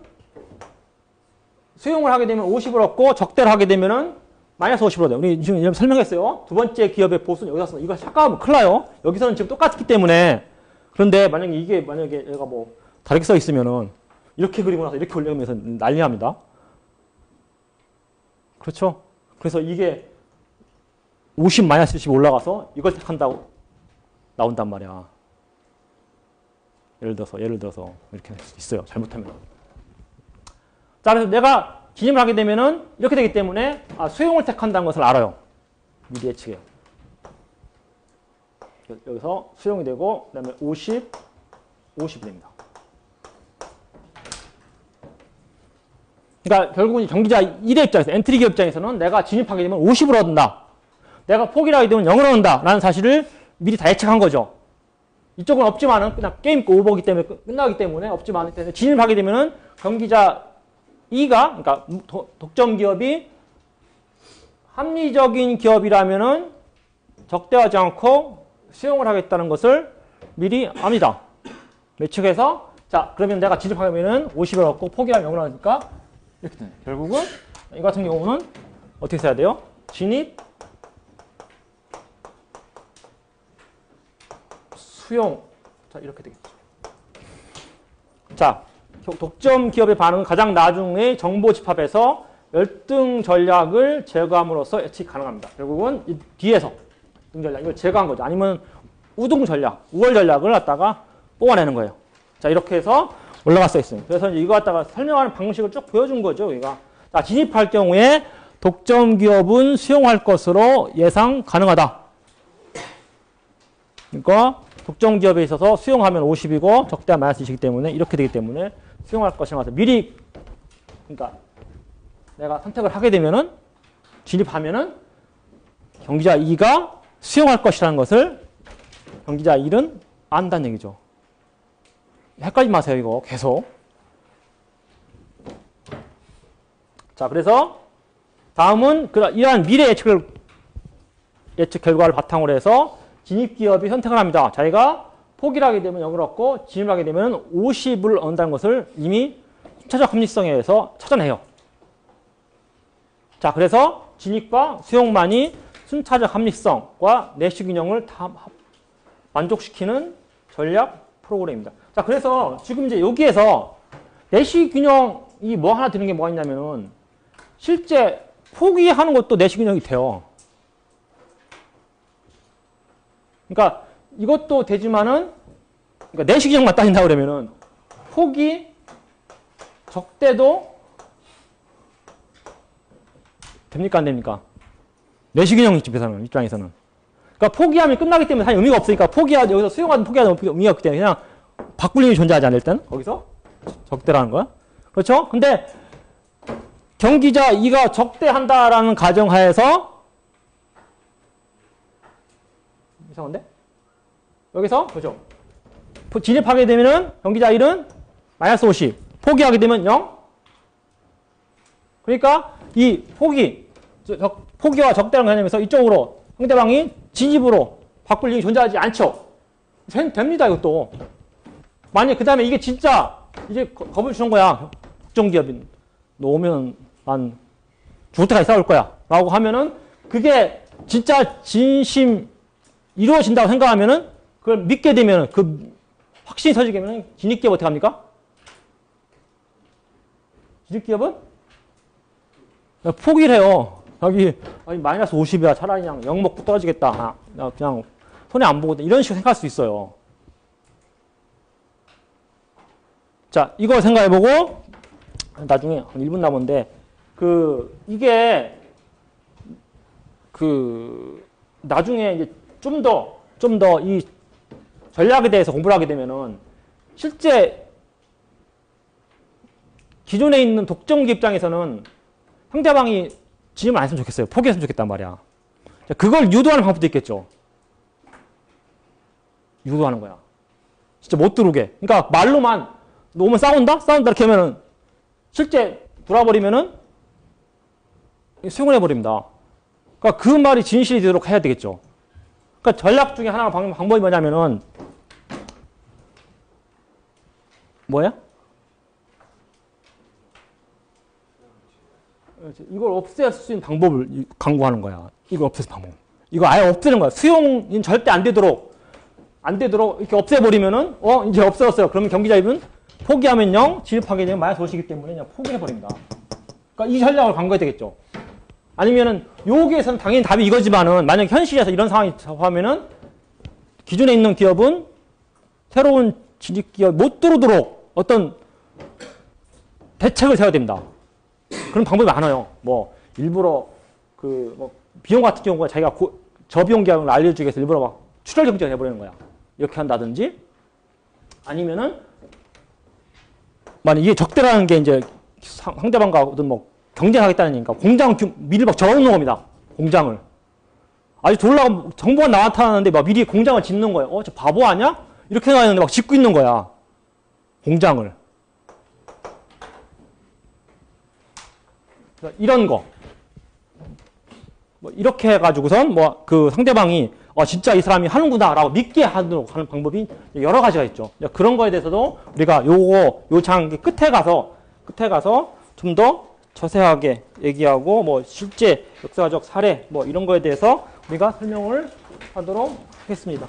수용을 하게 되면 50을 얻고 적대를 하게 되면은 마이너스 50을 얻어요. 우리 지금 이런 설명했어요. 두 번째 기업의 보수는 여기서 이거 착각하면 큰일 나요. 여기서는 지금 똑같기 때문에. 그런데 만약에 얘가 뭐 다르게 써 있으면은 이렇게 그리고 나서 이렇게 올려면서 난리 납니다. 그렇죠? 그래서 이게 50 마이너스 10 올라가서 이걸 택한다고 나온단 말이야. 예를 들어서 이렇게 할 수 있어요. 잘못하면. 자, 그래서 내가 진입을 하게 되면은 이렇게 되기 때문에 수용을 택한다는 것을 알아요. 미리 예측해요. 여기서 수용이 되고 그다음에 50, 50이 됩니다. 그러니까 결국은 경기자 1의 입장에서 엔트리 기업 입장에서는 내가 진입하게 되면 50을 얻는다. 내가 포기를 하게 되면 0을 얻는다. 라는 사실을 미리 다 예측한 거죠. 이쪽은 없지만은 그냥 게임 오버기 때문에 끝나기 때문에 없지만 진입하게 되면은 경기자 2가 그러니까 독점 기업이 합리적인 기업이라면은 적대하지 않고 수용을 하겠다는 것을 미리 압니다. 예측해서 자, 그러면 내가 진입하면은 50을 얻고 포기하면 0을 하니까 이렇게 되네. 결국은 이 같은 경우는 어떻게 써야 돼요? 진입 수용. 자, 이렇게 되겠죠. 자, 독점 기업의 반응은 가장 나중에 정보 집합에서 열등 전략을 제거함으로써 예측이 가능합니다. 결국은 이 뒤에서 열등 전략 이걸 제거한 거죠. 아니면 우등 전략, 우월 전략을 갖다가 뽑아내는 거예요. 자, 이렇게 해서 올라갔어 있습니다. 그래서 이거 갖다가 설명하는 방식을 쭉 보여준 거죠. 우리가. 자, 진입할 경우에 독점 기업은 수용할 것으로 예상 가능하다. 그러니까 독점 기업에 있어서 수용하면 50이고 적대한 마이너스 20이기 때문에 이렇게 되기 때문에 수용할 것이라고 해서 미리 그러니까 내가 선택을 하게 되면은 진입하면은 경기자 2가 수용할 것이라는 것을 경기자 1은 안다는 얘기죠. 헷갈리지 마세요, 이거 계속. 자, 그래서 다음은 이러한 미래 예측 결과를 바탕으로 해서 진입기업이 선택을 합니다. 자기가 포기를 하게 되면 0을 얻고 진입을 하게 되면 50을 얻는다는 것을 이미 순차적 합리성에 의해서 찾아내요. 자, 그래서 진입과 수용만이 순차적 합리성과 내시균형을 다 만족시키는 전략 프로그램입니다. 자, 그래서 지금 이제 여기에서 내시균형이 뭐 하나 드는 게 뭐가 있냐면은 실제 포기하는 것도 내시균형이 돼요. 그러니까 이것도 되지만은 그러니까 내시균형만 따진다 그러면은 포기, 적대도 됩니까 안 됩니까? 내시균형 입장에서는. 그러니까 포기하면 끝나기 때문에 사실 의미가 없으니까 여기서 수용하든 포기하든 의미가 없기 때문에 그냥 바꿀 힘이 존재하지 않을 때는 거기서 적대라는 거야. 그렇죠? 근데 경기자 2가 적대한다라는 가정하에서 이상한데? 여기서 그죠? 진입하게 되면은 경기자 1은 마이너스 50, 포기하게 되면 0. 그러니까 이 포기와 적대라는 개념에서 이쪽으로 상대방이 진입으로 바꿀 일이 존재하지 않죠. 됩니다, 이것도. 만약 그 다음에 이게 진짜 이제 겁을 주는 거야. 국정기업인 놓으면 난 죽을 때까지 싸울 거야. 라고 하면은 그게 진짜 진심 이루어진다고 생각하면은 그걸 믿게 되면은 그 확신이 서지게 되면 진입기업 어떻게 합니까? 진입기업은 포기를 해요. 여기 마이너스 50이야. 차라리 그냥 0 먹고 떨어지겠다. 그냥 손해 안 보거든. 이런 식으로 생각할 수 있어요. 자, 이거 생각해보고 나중에 한 1분 남았는데 이게 나중에 이제 좀 더 이 전략에 대해서 공부를 하게 되면은 실제 기존에 있는 독점기 입장에서는 상대방이 지금 안 했으면 좋겠어요. 포기했으면 좋겠단 말이야. 자, 그걸 유도하는 방법도 있겠죠. 유도하는 거야. 진짜 못 들어오게. 그러니까 말로만 너 오면 싸운다? 싸운다 이렇게 하면은 실제 돌아버리면은 수용을 해버립니다. 그러니까 그 말이 진실이 되도록 해야 되겠죠. 그러니까 전략 중에 하나가 방법이 뭐냐면은 뭐야? 이걸 없앨 수 있는 방법을 강구하는 거야. 이걸 없앨 방법. 이거 아예 없애는 거야. 수용이 절대 안 되도록 이렇게 없애버리면은 이제 없어졌어요. 그러면 경기자입은 포기하면 0, 진입하게 되면 마이너스 5이기 때문에 그냥 포기해버립니다. 그러니까 이 전략을 강구해야 되겠죠. 아니면은 여기에서는 당연히 답이 이거지만은 만약 현실에서 이런 상황이 하면은 기존에 있는 기업은 새로운 진입 기업 못 들어오도록 어떤 대책을 세워야 됩니다. 그런 방법이 많아요. 뭐 일부러 뭐 비용 같은 경우가 자기가 저비용 계약을 알려주기 위해서 일부러 막 출혈 경쟁을 해버리는 거야. 이렇게 한다든지 아니면은 만약 이게 적대라는 게 이제 상대방과 어떤 뭐 경쟁하겠다니까 공장 미리 막 적어놓는 겁니다. 공장을 아주 졸라 정보가 나타나는데 막 미리 공장을 짓는 거예요. 저 바보 아니야? 이렇게 생각하는데 막 짓고 있는 거야. 공장을. 이런 거. 뭐 이렇게 해가지고선 뭐 그 상대방이 진짜 이 사람이 하는구나 라고 믿게 하도록 하는 방법이 여러 가지가 있죠. 그런 거에 대해서도 우리가 요 장 끝에 가서 좀 더 자세하게 얘기하고 뭐 실제 역사적 사례 뭐 이런 거에 대해서 우리가 설명을 하도록 하겠습니다.